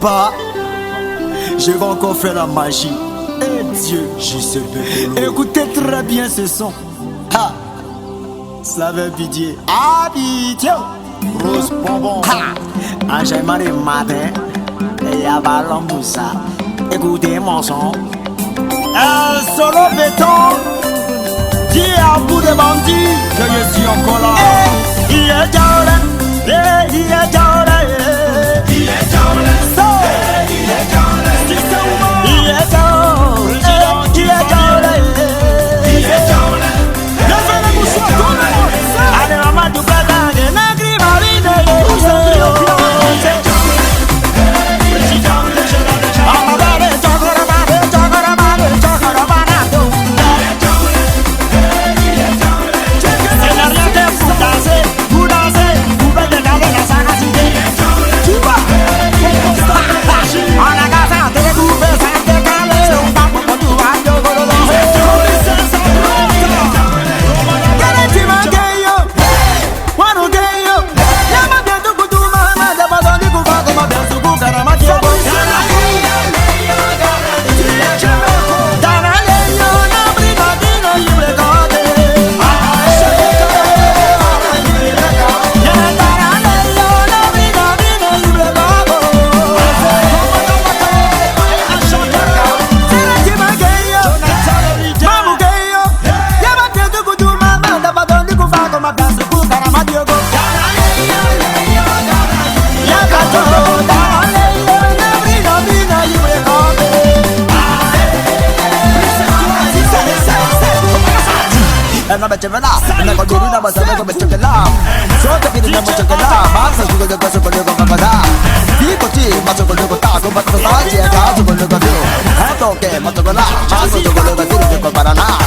pas, je vais encore faire la magie. Et Dieu, je sais bien. Écoutez très bien ce son. Ha, ça veut dire habitué. Rose bonbon. Ha, Angèle Marie matin. Et à ballon moussa. Écoutez mon son. Un solo béton. Dis à bout de bandits que je suis encore là. Il est jolé. Il est jolé. Il est jolé. Il est jolé. Il est jolé. Il est jolé. Il est jolé. Allez, maman, tu peux t'aider. Nagri, marine. No me cheves nada, no contigo una cosa, no me cheques nada. Solo te pido no me cheques nada, más a su que te con lo que va. Tipo chi, macho con lo que está, con pato sachi, cacho con lo que veo. Esto que macho con la, macho con lo que tiro que para nada.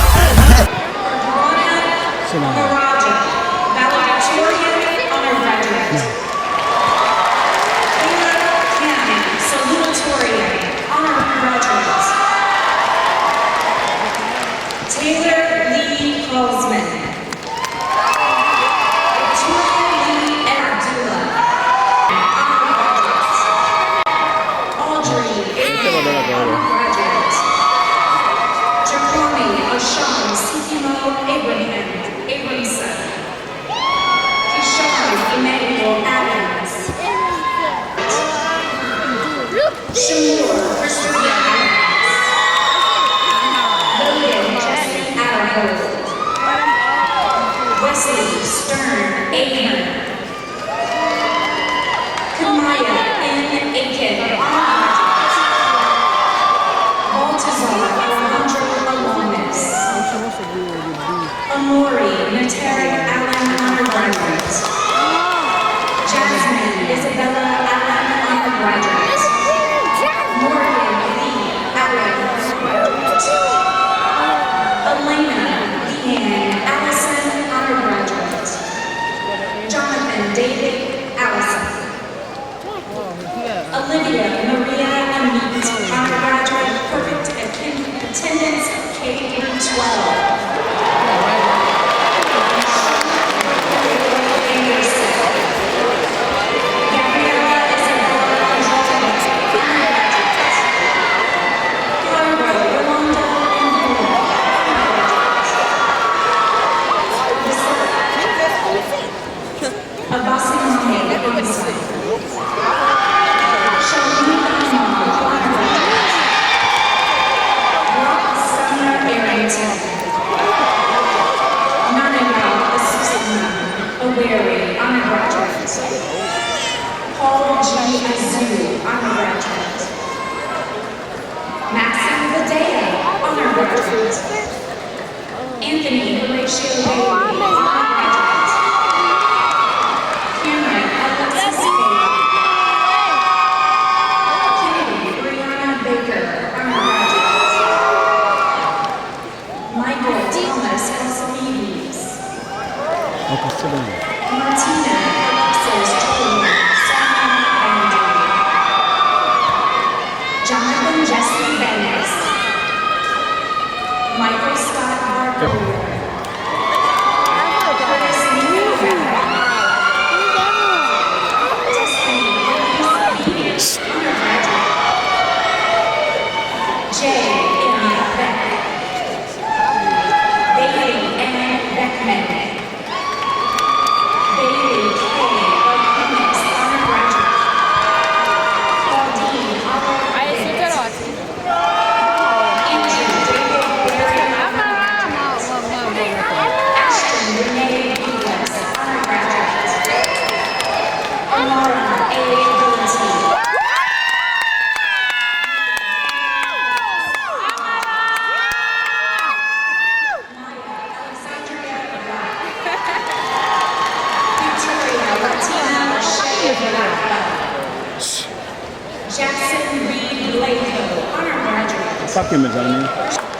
Pakai mezani.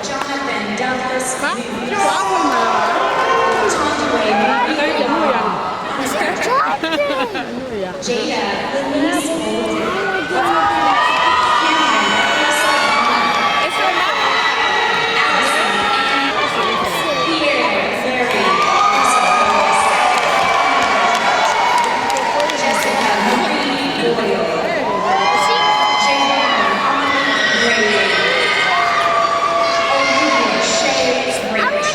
Jonathan Douglas Hah? News. Suami malah. Tondway Kamu yang. Jada Louise Holden. Cameron It's your mom. Allison Ann Pierre Larry Jessica Marie Boyle. Jada Brady. Olivia Shea Rich.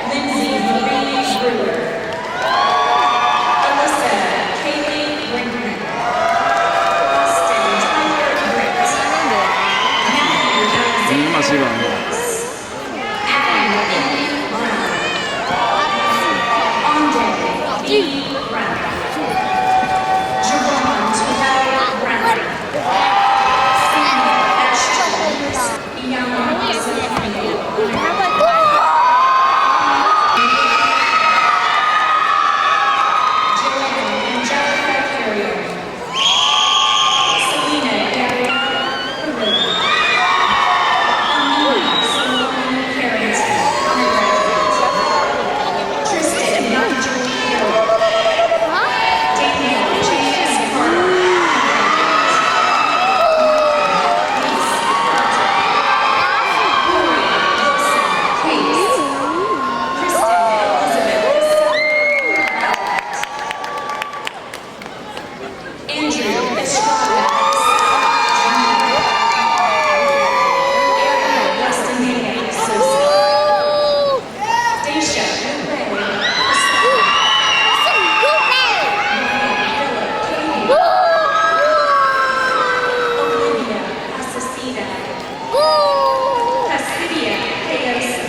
Lindsay Marie Brewer. Alyssa Kaylee Brinkman. Austin Tyler Britt. Matthew Masih bang. Adam Amy Brown. Onde D. Brown. Javon Terrell Brown. Sam Ashton. Iyama Asafani. Joanne Angelica Carrier. Selena Gabrielle Pereira. Amina Solomon Carrington, undergraduate. Tristan Marjorie Hill. Daniel James Carter, undergraduate. Lisa Corey Wilson Case. Kristen Elizabeth Andrew Estrada. Ariel Castaneda Sosa. Daisha Ray. Olivia Asasida. Casidia Peosa.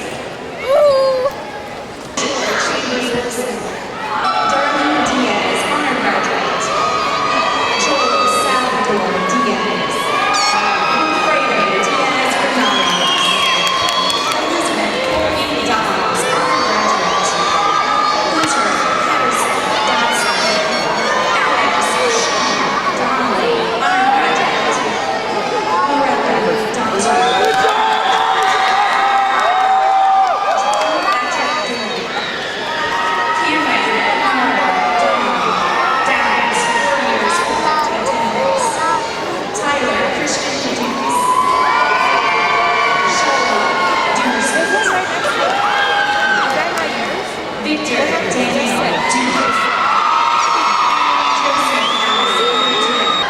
George Chambers Wilson. Darlene Diaz, honor graduate. Joel Salvador Diaz. Fredo Diaz Fernandez. Elizabeth Courtney Dobbs, honor graduate. Hunter Patterson Dodson. Alex Sean Donnelly, honor graduate. Loretta Dodson. Cameron Amara Downs, 4 years perfect attendance. Tyler Christian Dukes. Shola Dukes. Victor Daniel Dukes. Joseph Allison Dukes.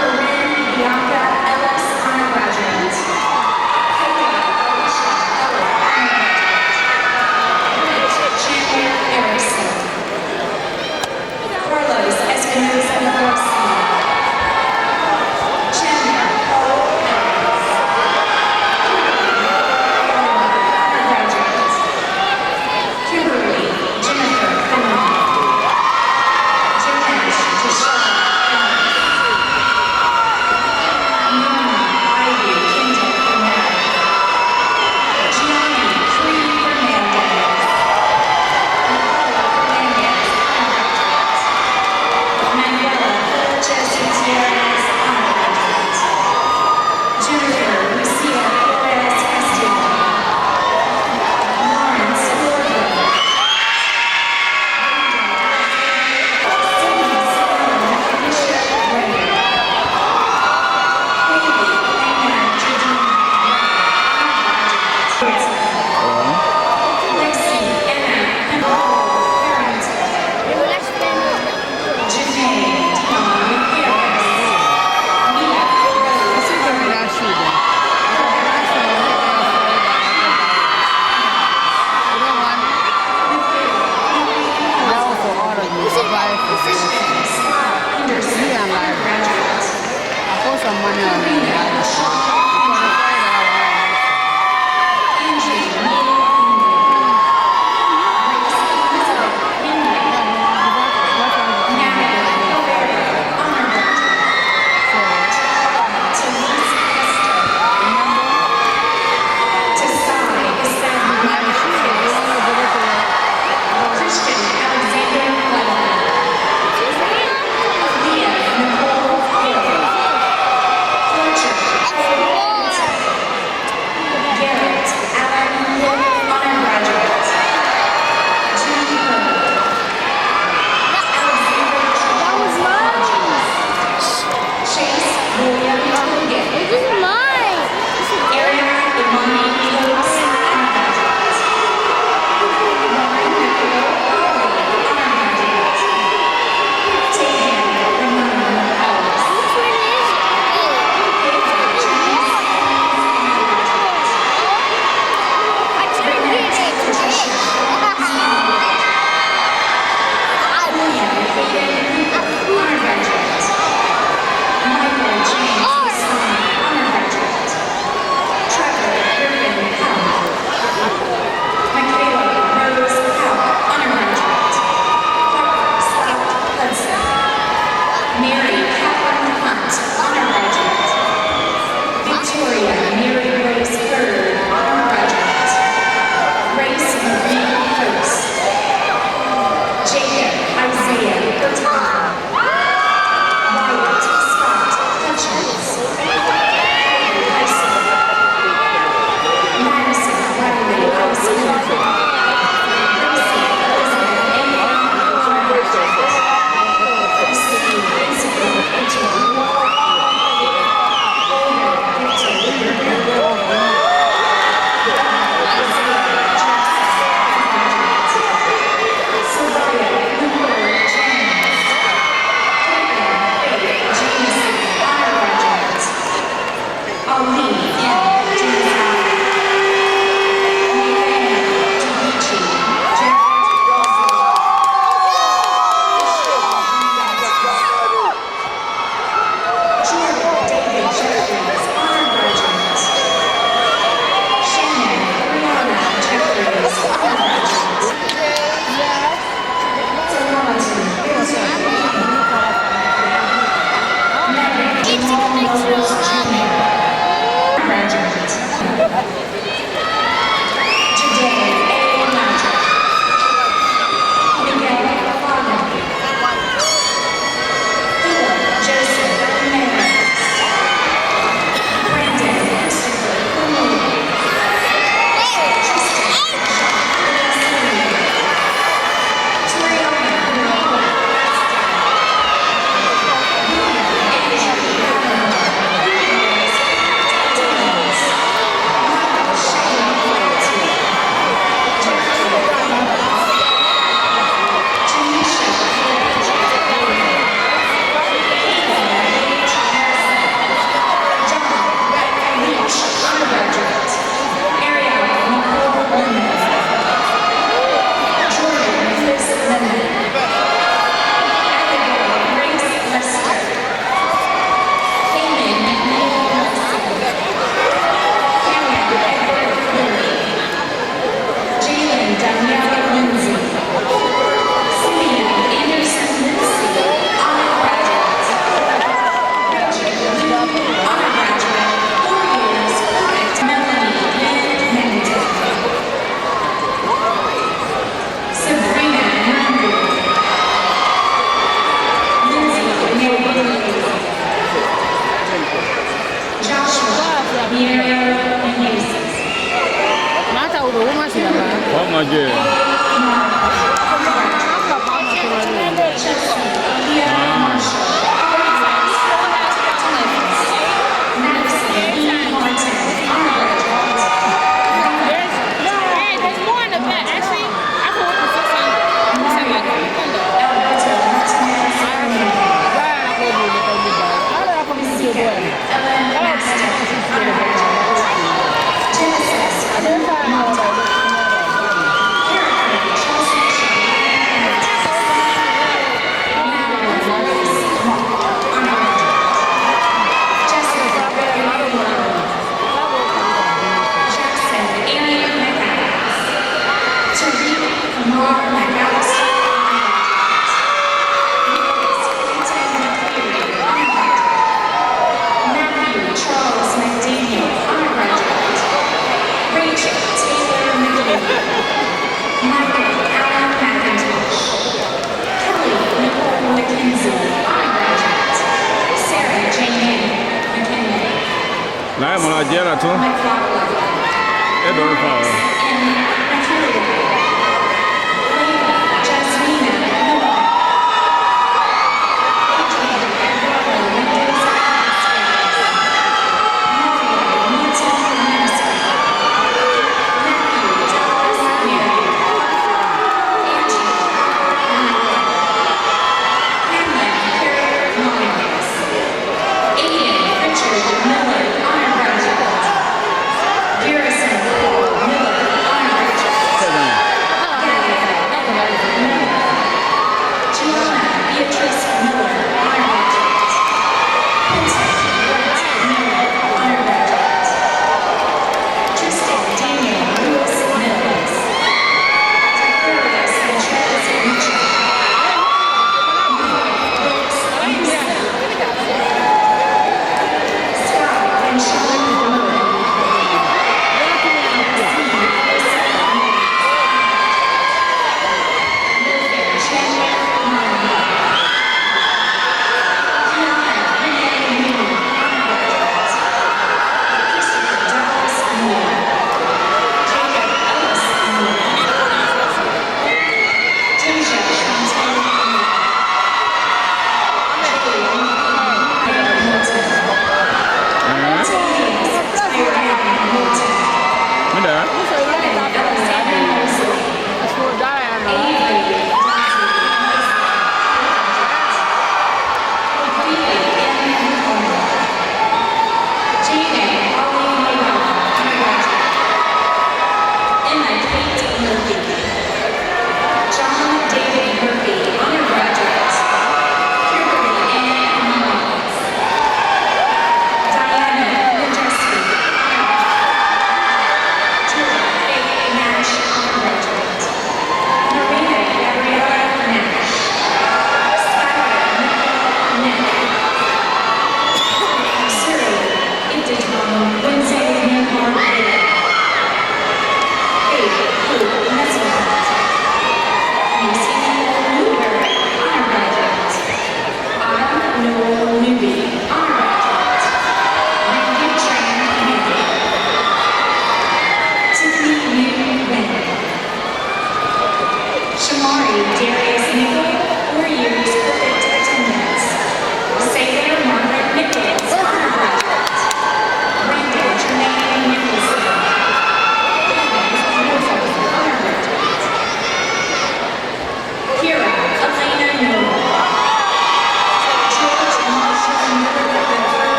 Corinne Bianca Ellis, honor graduate. Kayla Alicia Ella, honor graduate. Chandler Erickson. Carlos Espinosa Garcia. Chandler Paul Evans. Honor graduate. Kimberly Jennifer Finley. Janesh Tashana Evans. Nona Ivy Kendall Burnett. Gianni Cree Fernandez. Nicola Fernandez, honor graduate. Manuela Forges Gutierrez, honor graduate. Jennifer Lucia Flores Castillo. Lawrence Gordon. Cindy Solomon Felicia Ray. Haley Lena Jadine, honor graduate. Lexi Anna Nicole Harrington. Janae Dion Harris. Mia Rose Harrington. Christian Scott Henderson, honor graduate. Karina Shaw Angie Neal Grace Elizabeth Henry. Natalie Rivera, honor graduate. Talise Hester. Tasai Isabel Christian Alexander Levin. Leah Nicole Hill. Fletcher This is mine. Ariana Imani Close, honor graduate. Lauren Nicole Hawley, honor graduate. Tahan Ramona Ellis. Which one is it? Ava Janice honor graduate. I turned Renee it. Patricia William Hayden Cooper, honor graduate. Michael James Hassan, honor graduate. Trevor Griffin Powell. Michaela Rose Powell, honor graduate. Parker Scott Hudson. Mary Catherine Hunt, honor graduate. Victoria Mary Rose Bird, honor graduate. Grace Marie Hurst. Jacob Isaiah Bertram. Wyatt Scott Hutchins. Carter Tyson. Madison Riley Osmond. Gracie Elizabeth Abraham, honor graduate. Christine Isabel Mitchell. Olga Victor Berger. Isaiah Jackson, honor graduate. Soraya Cooper James. Caitlin Faith Jameson, honor graduate. Ali M. Jameson. Nathaniel Divici, Jordan David Jeffries, honor graduate. Shannon Brianna Jeffries, honor graduate. Salamatun Bility, Megan Jamal Lowe's Jr., graduate. Today, A. Magic. Miguel Fagan. Philip Joseph Jimenez. Brandon Christopher Cornelius. Tristan Shah. Toriana Nicole William Andrew Allen. Dennis. Michael Shane Flaherty. Jeffrey Thomas. Tanisha Fletcher. Ethan H. Harrison. John Beck Leach, undergraduate. Ariana Nicole Lemon. Jordan Chris Lemon. Abigail Grace Lester. Eamon Neil Nelson. Cameron Edward Lilly. Jalen Danielle Lindsay. Simeon Anderson Lindsay, honor graduate. Richard Liu, honor graduate. 4 years, perfect. Melanie Lynn Mendon. Sabrina Nandu. Lindsay Mary. Joshua Miriam Menezes. Mata udah rumah sih apa? Vamos aja. Chelsea Leah Marshall. Madison E. Martin, honor graduate. There's more in the back. Actually, I can work with 600. Alberto Martinez Armando. Zika Ellen Master, honor graduate. Genesis Lou Malta. Erica Chelsea Cheyenne Ortiz. Madeline Rose Mock, honor graduate. Jessica Ray Love. Jackson Annie McAdams. Tariq Kamar McAllister, honor graduate. Nicholas Clinton McCleary, honor graduate. Matthew Charles McDaniel, honor graduate. Rachel Taylor McLean. Michael Allen McIntosh. Kelly Nicole McKenzie, honor graduate. Sarah Jane McKinley. Lá é maladeira, tu? McLaughlin. É dono, fala. M. Mercurio. Lady Jasmina Miller. Adrian Eduardo Mendoza Vasquez.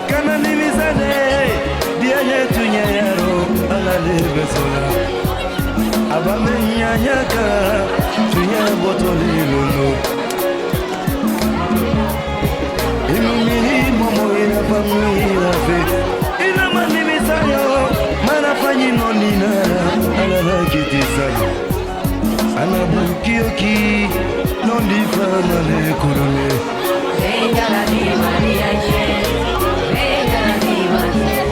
Kananimiza ne dia yetu nyayaro analebe sola abamenya nyaka tunya botoli lolo imumi momo ina famila fe ina manimiza yo mana fanyi nonina alala kitisa anabukioki nondi fama ne kurone venga la di Maria venga la di Maria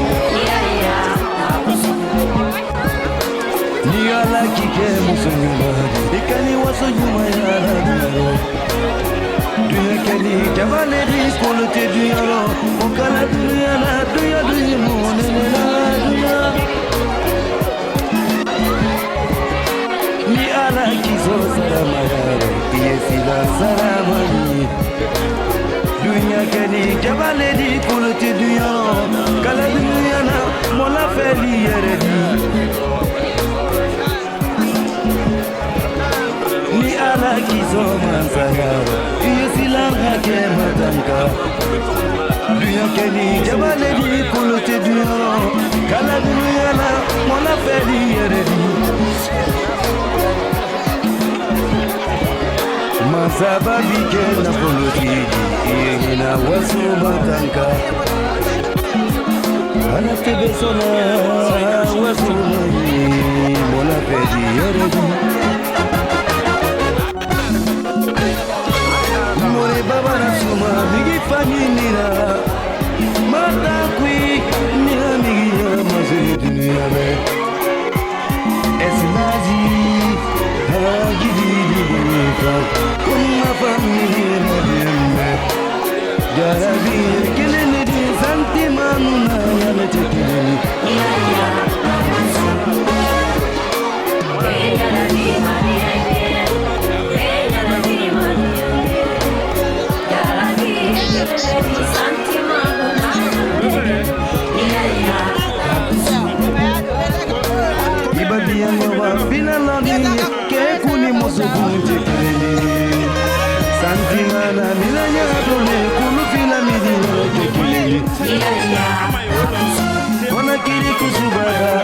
ni ala kike musonyuma ikani wasonyuma ya radio dunia keni jamale di kolote dunia lo okala dunia na dunia dunia monena dunia ni ala kizo salama ya yesila salama ni dunia keni jabale di kolote dunia kala dunia na mola feli yeredi ni ala kizo manzaya yesila hake matanka dunia keni jabale di kolote dunia kala dunia na mola feli yeredi Masababi kena poloti na wasu matanka ana tebe sona wasu mani mola pedi yeredu more baba na suma bigi famina mata kui ni amigi ya mazuri dunia me esmaji hagidi dibuka kuma famina dimme jarabi kelene di santi manuna ya metekini ibadi yangoba binalani kekuni mosukunje keleni santimana milanya dole kulufila midina kekele kona kiri kusubara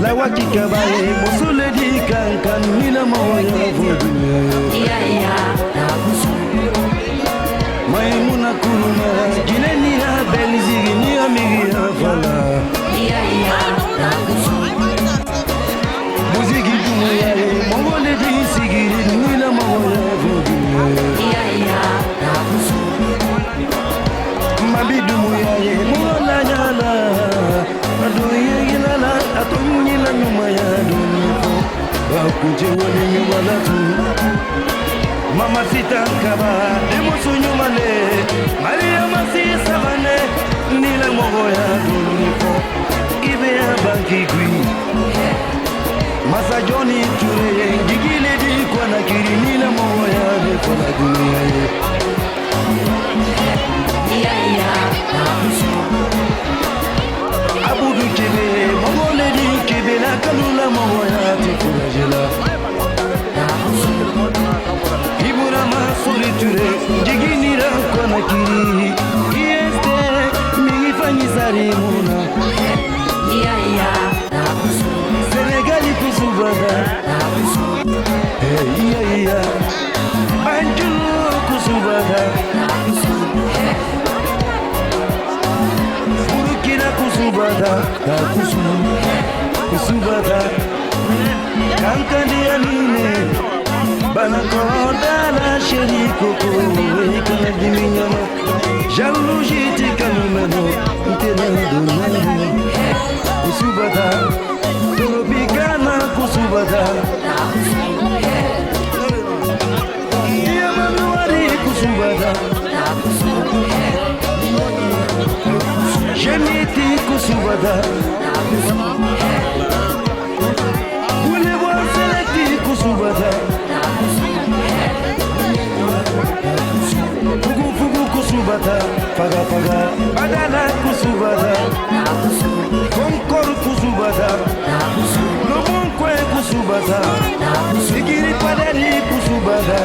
la wakika bae musule di kankan mina moya vodunya maimuna kuruna jineni ya belizigi ni amigi ya fala muziki dunia mongole di sigiri nila moya vodunya mabidu muyaye mola nyala adoye gilala atomunyila nyuma ya dunia bakuje woni nyuma tu mama sita kaba demosu nyuma le maria masisa bane nila moya dunia ibe ya banki gwi masa joni ture gigile di kwa na kirimina moya de kwa dunia ye abudu kebe mogole di kebe na kalula moya te kurajela ibura masuri ture giginira kwa na kiri este mingifanyi sari muna Senegali kusubada iya Banjulu kusubada Burkina kusubada kusubada Kankandi anine Banakonda la sheri koko Ikana diminyama Jalousie kanumeno Ntena donani Kusubada Tropicana kusubada Yamanuari kusubada Jeniti kusubada Boulevard selecti kusubada Sikiri padari kusubada.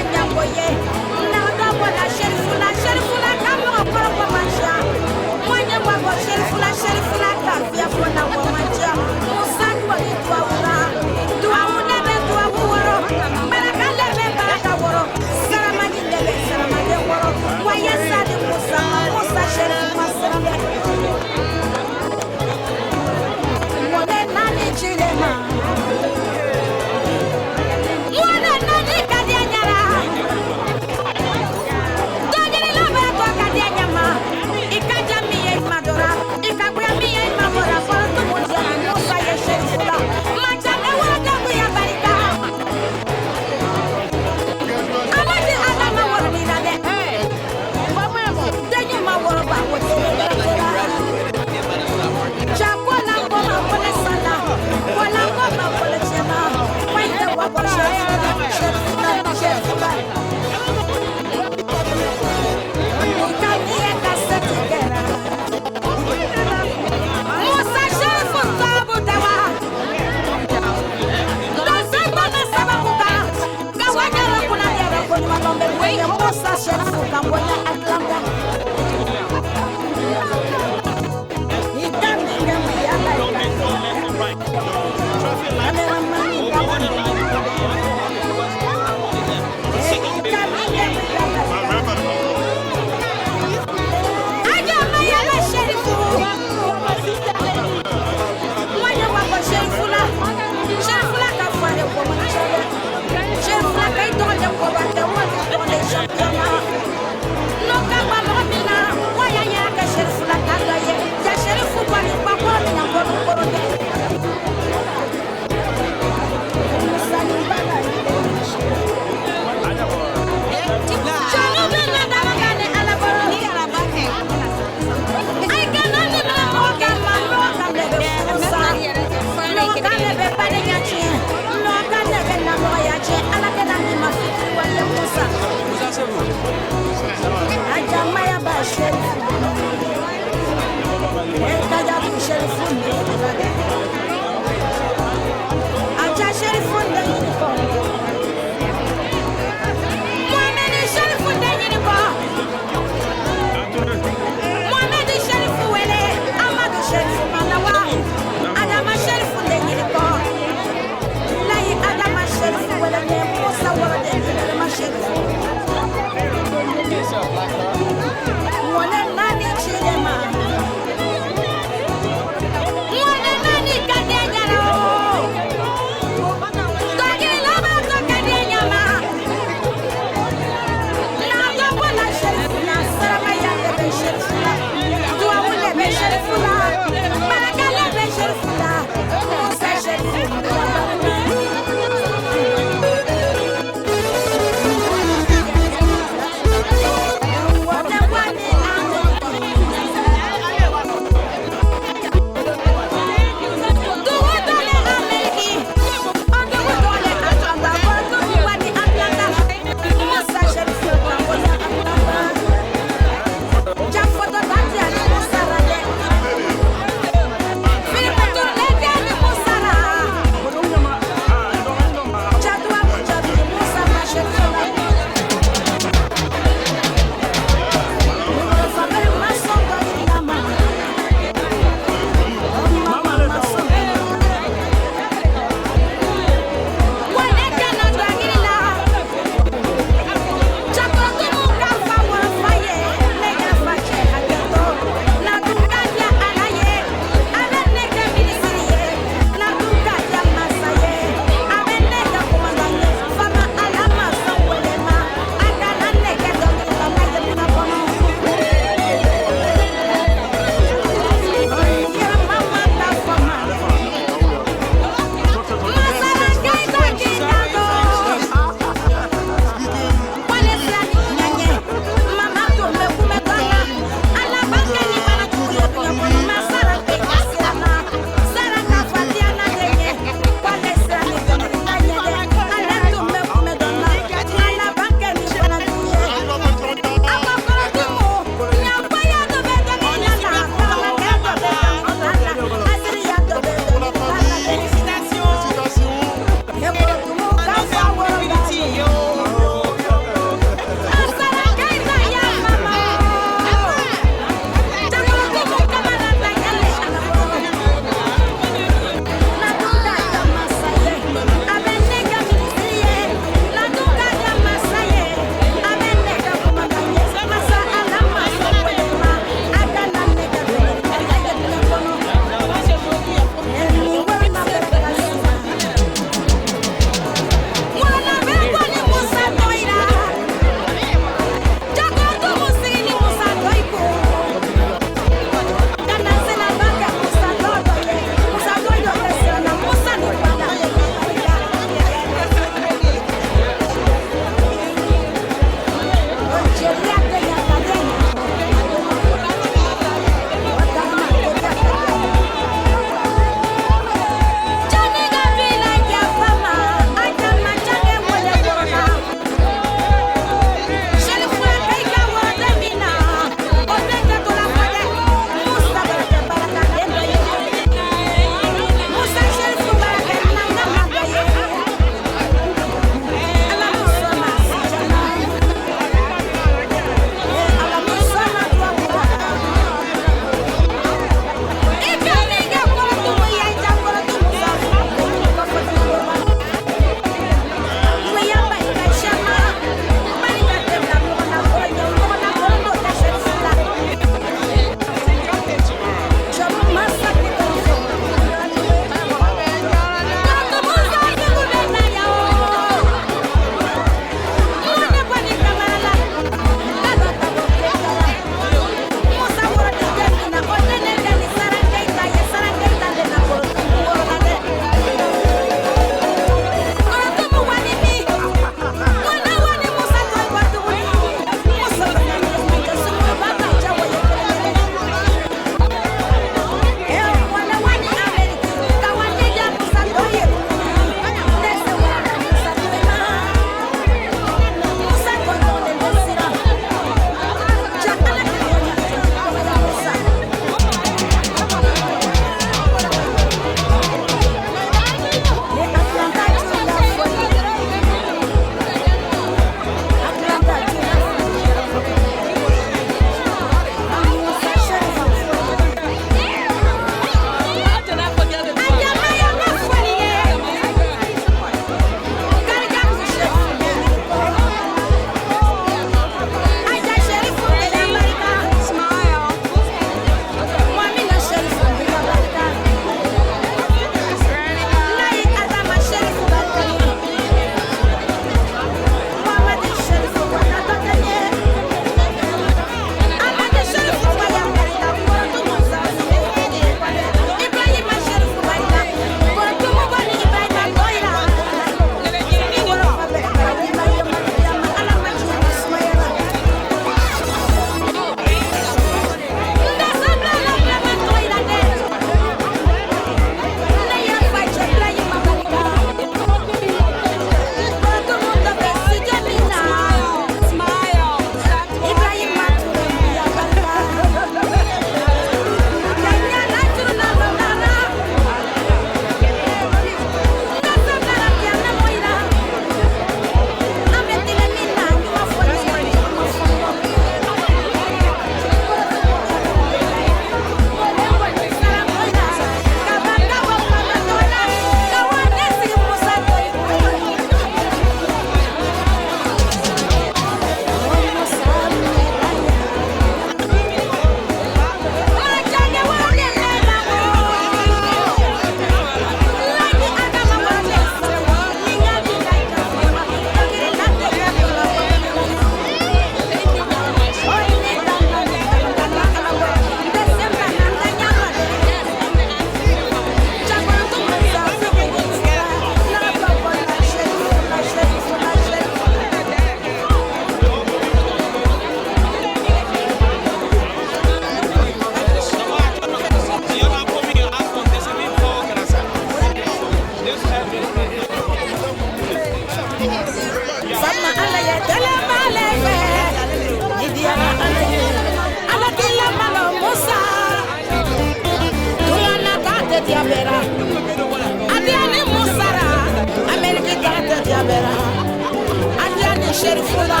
Sherifula,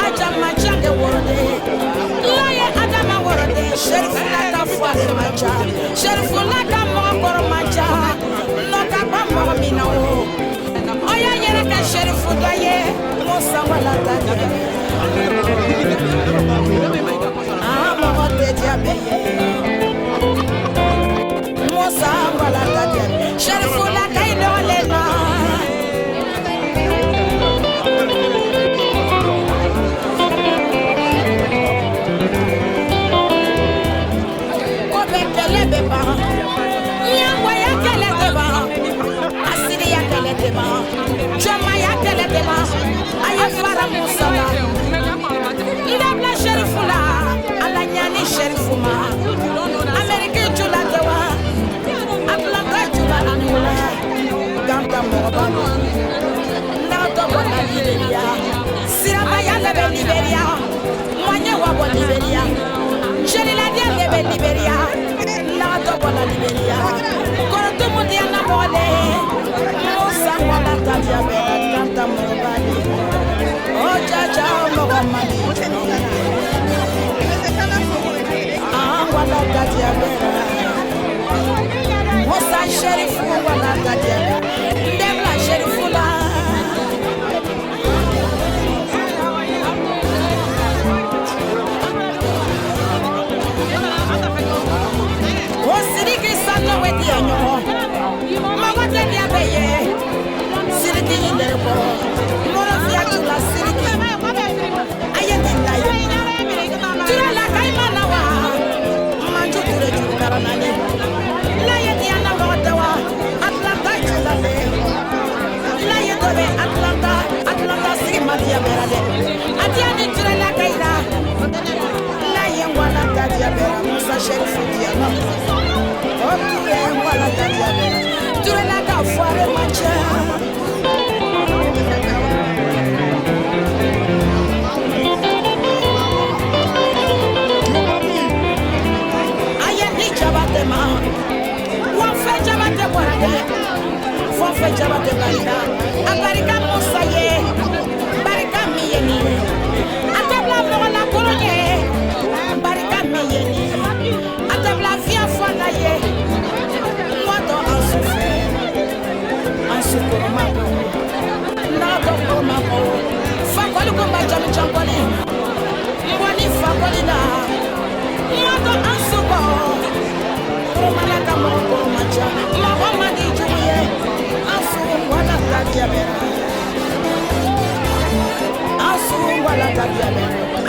Ajama Jange Worde, Laya Adama Worde, Sherifula Kafuare Macha, Sherifula Kamokoro Macha, Loka Bamba Minao, Oya Yereka Sherifula Ye, Mosa Walata, Amote Diabeye, Mosa Walata, Sherifula Kaino Lena. Liberia, Lato Bola Liberia, Corotumo di Anamole, Mosa Walatadia, Canta Morobani, Oh Jaja Moromani, Walatadia, Mosa Sheriff Walatadia, Debla Sherifula.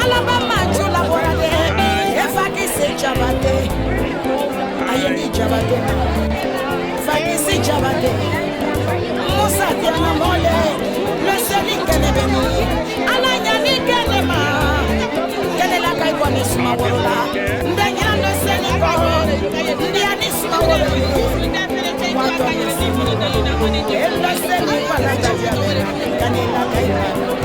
Alabama Jula Borade, Efaki se Jabate, Ayeni Jabate, Faki se Jabate, Musa Diana Mole, le Seni Kenebemi, Alanyani Kenema, Kenela Kaiboni Sumawala, Ndenya le Seni Koro, Ndiani Sumawala, le Seni Palagaja, Kanela Kaiboni.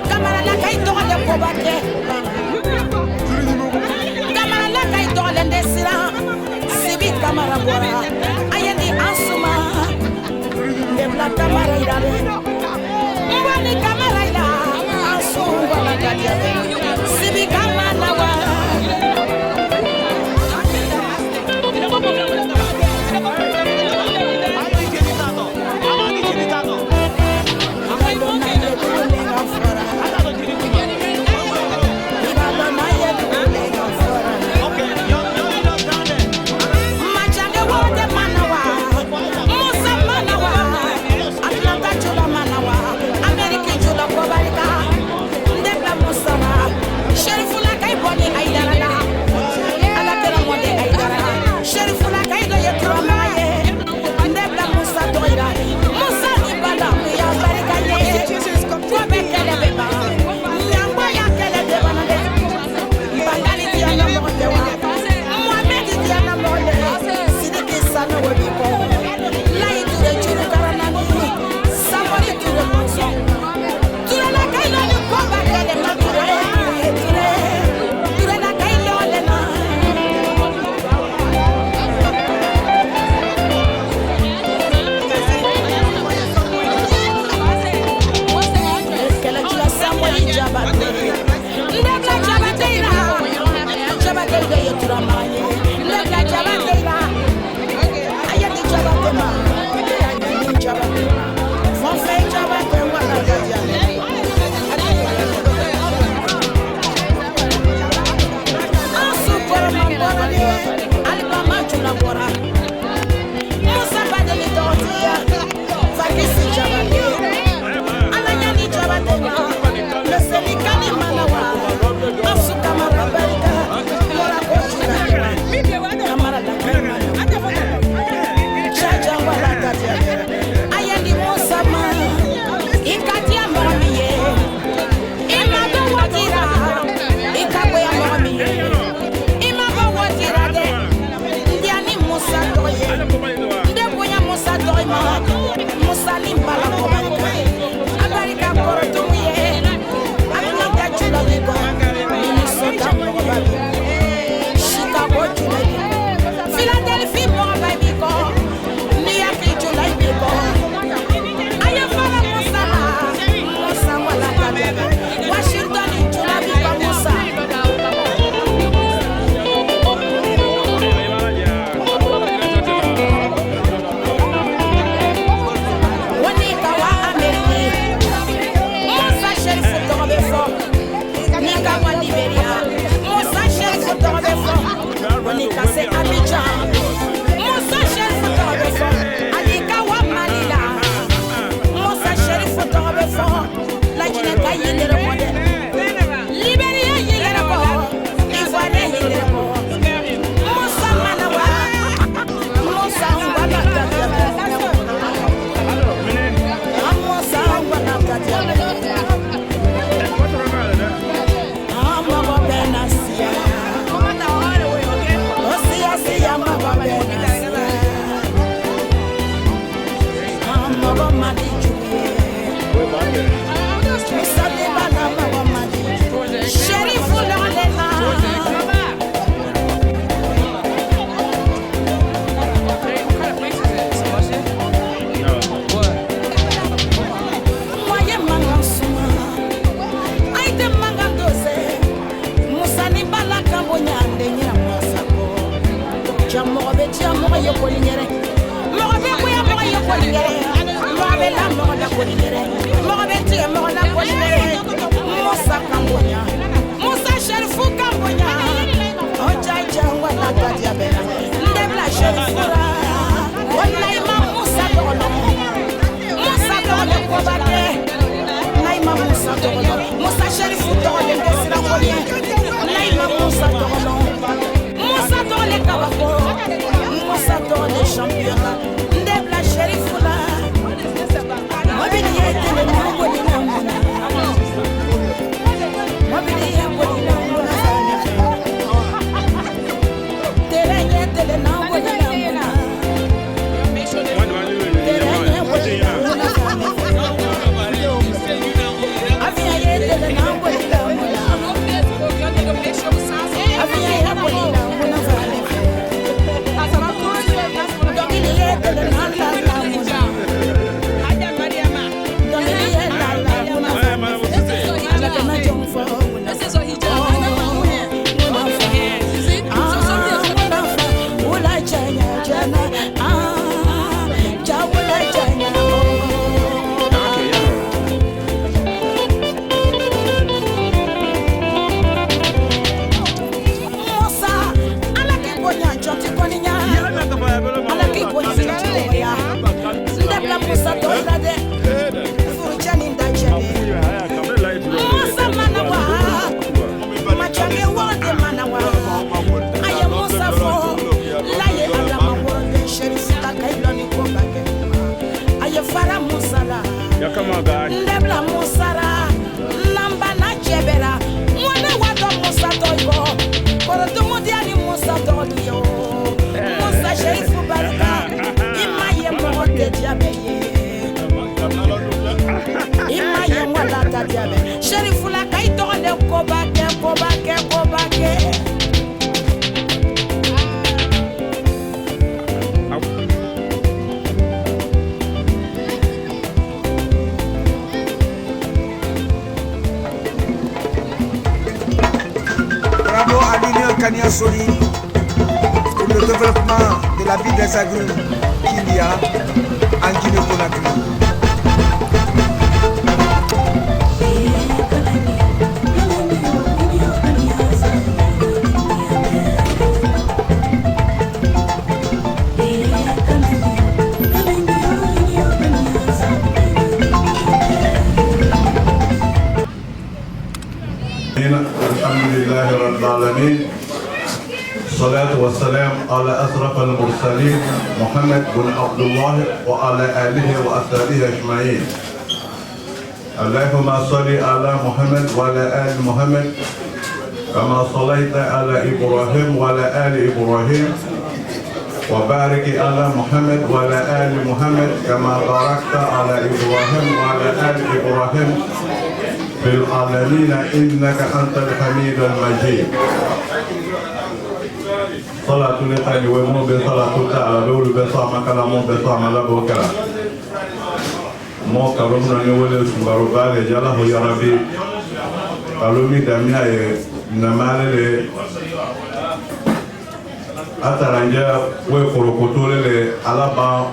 Kamara la kaito le kobake Kamara la kaito le ndesira sibi kamara bora ayeni ansuma debla kamara irale mwani kamara ila ansuma la kadia sibi kamana wa American Togolo, Moussa Sherif Togolo, Desira Molien, Naïma Moussa Togolo, Moussa Togolo Kabako, Moussa Togolo champion, Ndebla Sherif Fula, Mobilier Tele Nango di Namuna, Mobilier Tele Nango di Namuna, Telenye Tele Nango di Namuna. Ndebla Musara, Lamba na Jebera, Mwana Wato Musa Toibo, Koroto Modiani Musa Todio, Musa Sherifu Barika, Imaye Mwote Diabeye, Imaye Mwalata Diabe, Sherifu la Kaito de Kobake, Kobake, Kobake. Kania Soli pour le développement de la vie des agrumes qu'il y a en Guinée-Conakry. Alhamdulillah Rabbil Alamin. الصلاة والسلام على أشرف المرسلين محمد بن عبد الله وعلى آله وأصحابه أجمعين. اللهم صل على محمد وعلى آل محمد كما صليت على إبراهيم وعلى آل إبراهيم وبارك على محمد وعلى آل محمد كما باركت على إبراهيم وعلى آل إبراهيم في العالمين إنك أنت الحميد المجيد. صلاة نتاني ومو بصلاة تعالى بولو بصامة كلامو بصامة لبوكرا مو كرمنا نولي سمبارو بالي جاله يا ربي كلومي دميا نمالي أترانجا ويكروكوتولي ألابا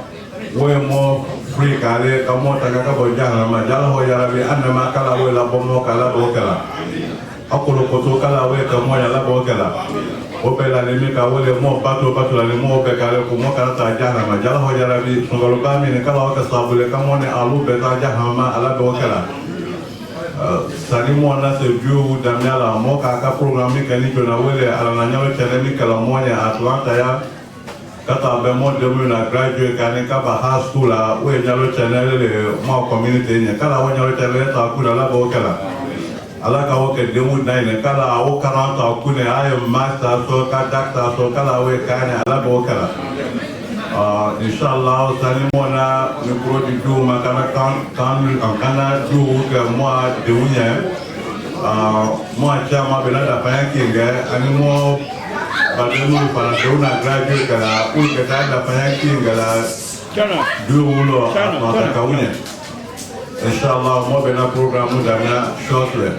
ويمو فريكالي كمو تكاكبو جانا جاله يا ربي أنما كلا ويلا بومو كلا بوكرا أكروكوتو كلا ويكمو يلا بوكرا opela le mika wole mo bato la le mo be kale ko mo kala ta jana ma jala ho jara bi ngolo ba mi ne kala ka sabule ka mo ne alu be ta jahama ala be kala sani mo na se biu damiala mo ka programme ka ni jona wole ala na nyawo tele mi kala mo ne Atlanta ya kata be mo de mu na graduate ka ne ka ba high school la we nyawo tele le mo community ne kala wo nyawo tele ta ku la be kala ala ka wo ke demu naine kala wo karanta kune ayo master so ka doctor so kala we kane ala bo kala inshallah sani mona ni produit du makana kan kana du ke moi de unya moi chama bela da paya kinga ani mo bademu para una graduate kala u ke da paya kinga la du ulo ata ka unya inshallah mo bela programu dana shortly.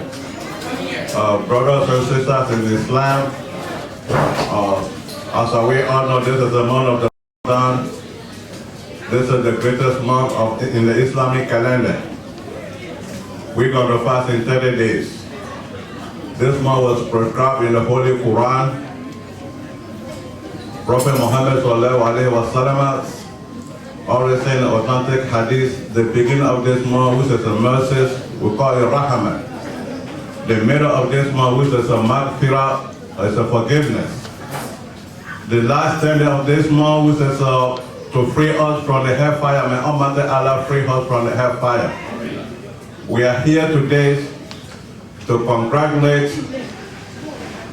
Brothers and sisters in Islam, as we all know, this is the month of the Ramadan. This is the greatest month in the Islamic calendar. We're going to fast in 30 days. This month was prescribed in the Holy Quran. Prophet Muhammad always saying in authentic hadith, the beginning of this month, which is the mercies, we call it Rahman. The middle of this month, which is a Maghfirah, is a forgiveness. The last 10 days of this month, which is to free us from the hellfire. May Almighty Allah free us from the hellfire. We are here today to congratulate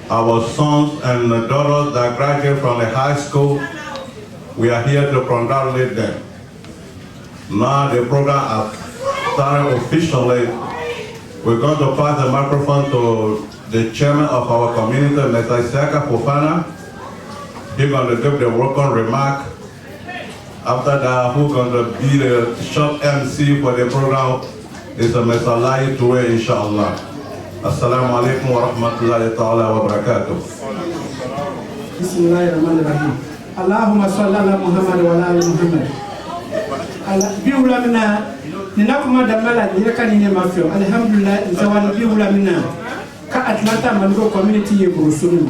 our sons and daughters that graduated from the high school. We are here to congratulate them. Now the program has started officially. We're going to pass the microphone to the chairman of our community, Mr. Isaka Fofana. He's going to give the welcome remark. After that, who's going to be the short MC for the program is Mr. Lai Toure, inshallah. Assalamu alaikum wa rahmatullahi ta'ala wa barakatuh. Bismillahirrahmanirrahim. Allahumma salli ala Muhammad wa ala Muhammad. Biwula mina ninakuma damala nireka nine mafio. Alhamdulillah nzawani biwula mina ka Atlanta Mango community ye burusunu.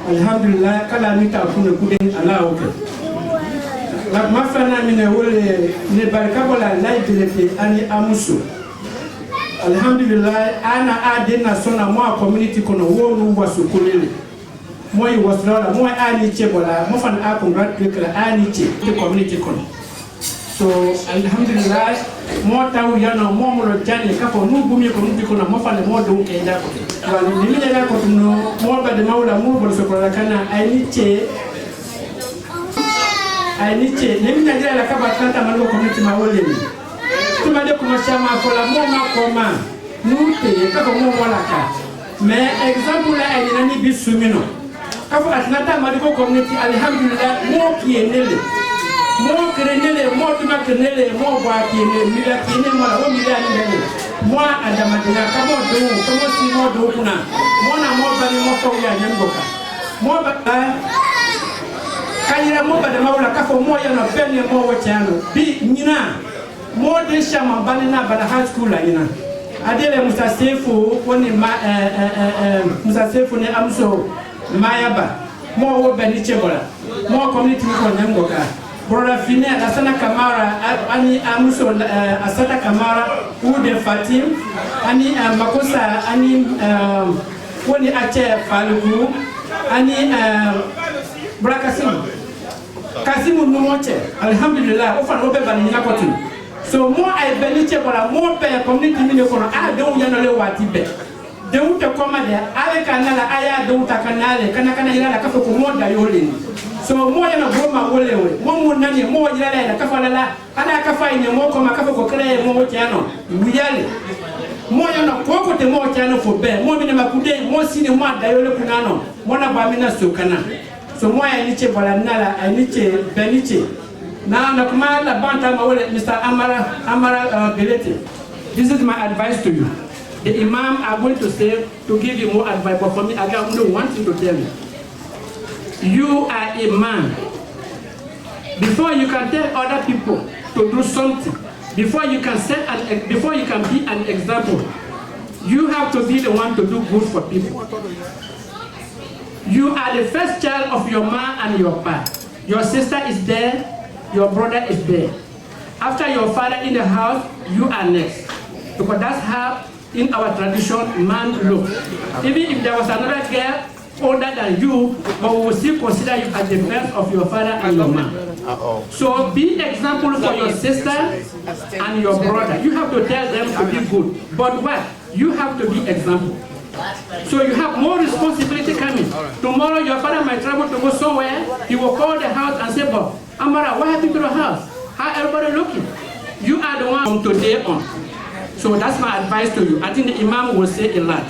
Alhamdulillah kala nita akune kuden ala oke. La mafana mina wole ne barikabola lai Bility ani amusu. Alhamdulillah ana adena sona mwa community kono wonu wasukulele. Moi wasrala moi ani chebola mo fan a congratulate la ani che the community kono. So alhamdulillah mo taw yana mo mo lo jani ka ko nu bumi ko nu ko na mo fa le mo do ke da ko wala ni mi la ko no mo ba de mawla mo bo so ko la kana ai che ni mi na la ka ba tanta man ko community ma wole ni to ma de ko ma chama ko la mo ma ko ma nu te ka ko mo wala ka mais exemple la ai ni bi sumino ka ko atnata ma de ko community alhamdulillah mo ki enele mo krenele mo tuma krenele mo bwa kine mila kine mo la o mila ni ndele mo adama dina kamo do kamo si mo do kuna mo na mo bani mo ko ya nyengoka mo ba kayira mo ba de mawla ka fo mo ya na benne mo wo chano bi nyina mo de shama bani na bana high school la nyina adele Musa Sefu woni Musa Sefu ne amso mayaba mo wo bani chebola mo community ko nyengoka Brother Fine, Asana Kamara, Ani Amuso, Asata Kamara, Ude Fatim, Ani Makosa, Ani Woni Ache Falugu, Ani Brakasim, Kasimu Numoche, Alhamdulillah, Ofan Obe Banina Kotu. So more I believe more pay community minimum, I don't know what he bet. De uta koma de ale kanala aya de uta kanale kana ila kafa ko moda yole so mo yana goma wolewe mo nani mo yala ila kafa la ana kafa ine mo koma kafa ko kre mo tiano wiyale mo yana ko te mo tiano fo be mo bi ne makude mo sine mo da yole kunano mo na ba mina so kana so mo ya niche bola nala aniche beniche na kuma la banta ma wole Mr. Amara Bility. This is my advice to you. The Imam are going to say to give you more advice, but for me, I got only one thing to tell you. You are a man. Before you can tell other people to do something, before you can be an example, you have to be the one to do good for people. You are the first child of your mom and your pa. Your sister is there, your brother is there. After your father in the house, you are next. Because that's how in our tradition, man look. Even if there was another girl older than you, but we will still consider you as the best of your father and your mom. So be example for your sister and your brother. You have to tell them to be good. But what? You have to be example. So you have more responsibility coming. Tomorrow your father might travel to go somewhere. He will call the house and say, "But Amara, what happened to the house? How everybody looking?" You are the one from today on. So that's my advice to you. I think the Imam will say a lot.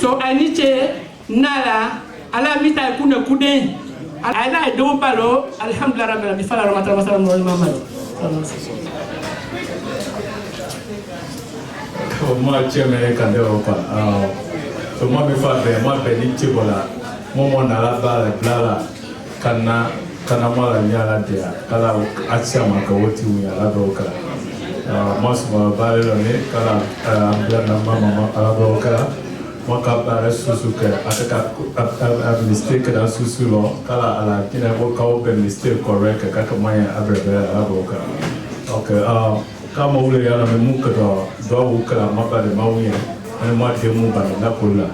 So I need to nala ala mita kuna kude ala do balo alhamdulillah rabbil alamin fala ramata masalam Muhammad. So moi cheme kande opa. So moi me fa be moi be ni chibola. Mo nala bala blala kana mala nyala dia. Kala acha makawoti uya ladoka. Masma balone kala ambiana mama alaboka maka bare susuke ataka mistake da susulo kala ala kina ko ka be mistake correct kaka maya abrebe alaboka. Okay, kama ule yana memuka do ukala mabale mawuye ene mo de mu ba na kula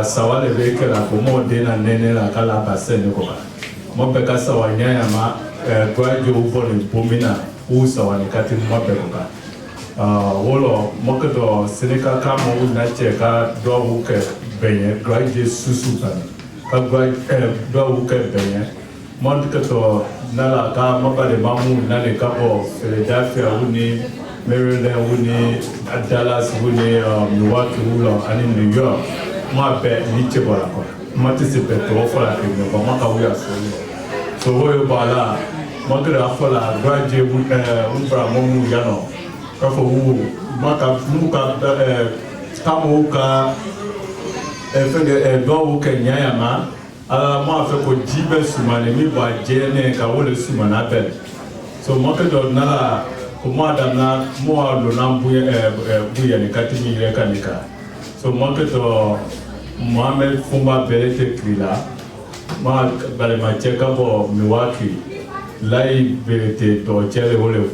sawale beke la ko mo de na nene la kala basene ko mo be ka sawanya ya ma gwaje ubone pomina u sawani kati mo be ko wolo mo ka do senika kama u na cheka do uke benye gwaje susu ka gwaje do uke benye mo ka to nala ka mabale mamu nale ka bo Philadelphia uni Maryland uni Dallas uni Milwaukee uni ani New York ma be ni chebola ko ma tisipe to fola ke no ma ka wuya so wo bala ma gra fola graje umbra momu yano ka fo wu ma ka mu ka tamu ka fenge do ke nyaya ma ala mo afe ko jibe sumane mi ba jene ka wole sumana bel so mo ke do nala ko mo adana mo lo nambu buya ni katimi re kanika so mo ke to Mohamed Fumba Bility krila ma bale ma cheka bo Milwaukee lai Bility to chele wole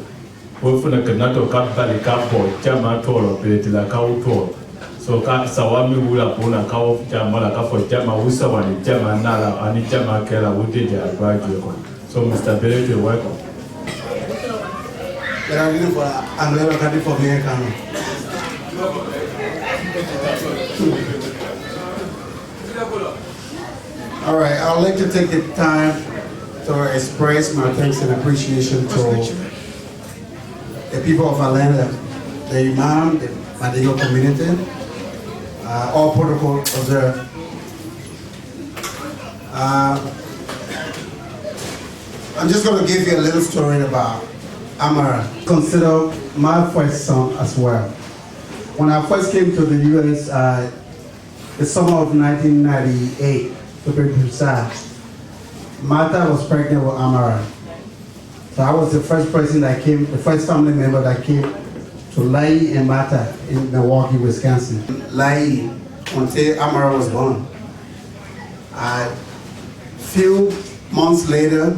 wo funa ke nato ka bale ka bo chama tolo Bility la ka uto so ka sawami wula kuna ka wo chama la ka fo chama usawa ni chama nala ani chama kela wote ja graduate ko so Mr. Bility welcome era ni for angelo ka di for me kan All right, I'd like to take the time to express my thanks and appreciation to the people of Atlanta, the Imam, the Madigo community, all protocol observed. I'm just going to give you a little story about Amara. Consider my first son as well. When I first came to the U.S., the summer of 1998, to be precise, Martha was pregnant with Amara. So I was the first person that came, the first family member that came to Lai and Martha in Milwaukee, Wisconsin. Lai, until Amara was born. A few months later,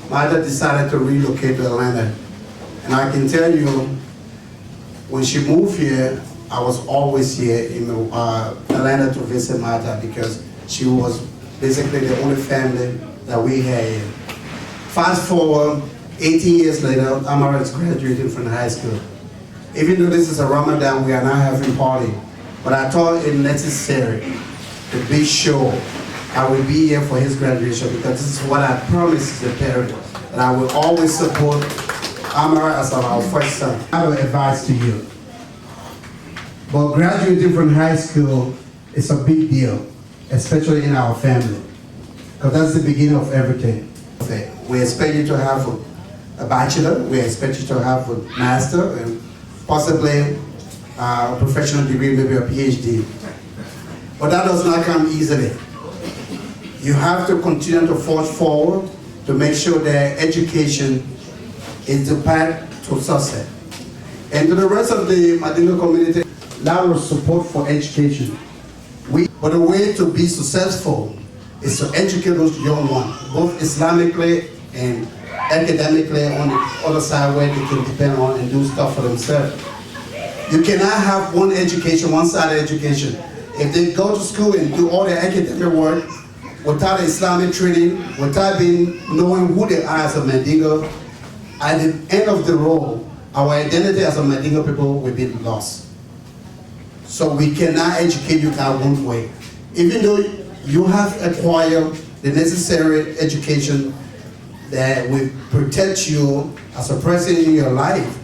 Martha decided to relocate to Atlanta. And I can tell you, when she moved here, I was always here in Atlanta to visit Martha because she was basically the only family that we had here. Fast forward, 18 years later, Amara is graduating from high school. Even though this is a Ramadan, we are not having party. But I thought it necessary to be sure I will be here for his graduation because this is what I promised the parent, that I will always support Amara as our first son. I have advice to you. But graduating from high school is a big deal, especially in our family, because that's the beginning of everything. We expect you to have a bachelor, we expect you to have a master, and possibly a professional degree, maybe a PhD. But that does not come easily. You have to continue to forge forward to make sure that education is the path to success. And to the rest of the Madinga community, lot of support for education. But the way to be successful is to educate those young ones, both Islamically and academically on the other side where they can depend on and do stuff for themselves. You cannot have one education, one-sided education. If they go to school and do all their academic work without Islamic training, without knowing who they are as a Mandingo, at the end of the road, our identity as a Mandingo people will be lost. So we cannot educate you that one way. Even though you have acquired the necessary education that will protect you as a person in your life,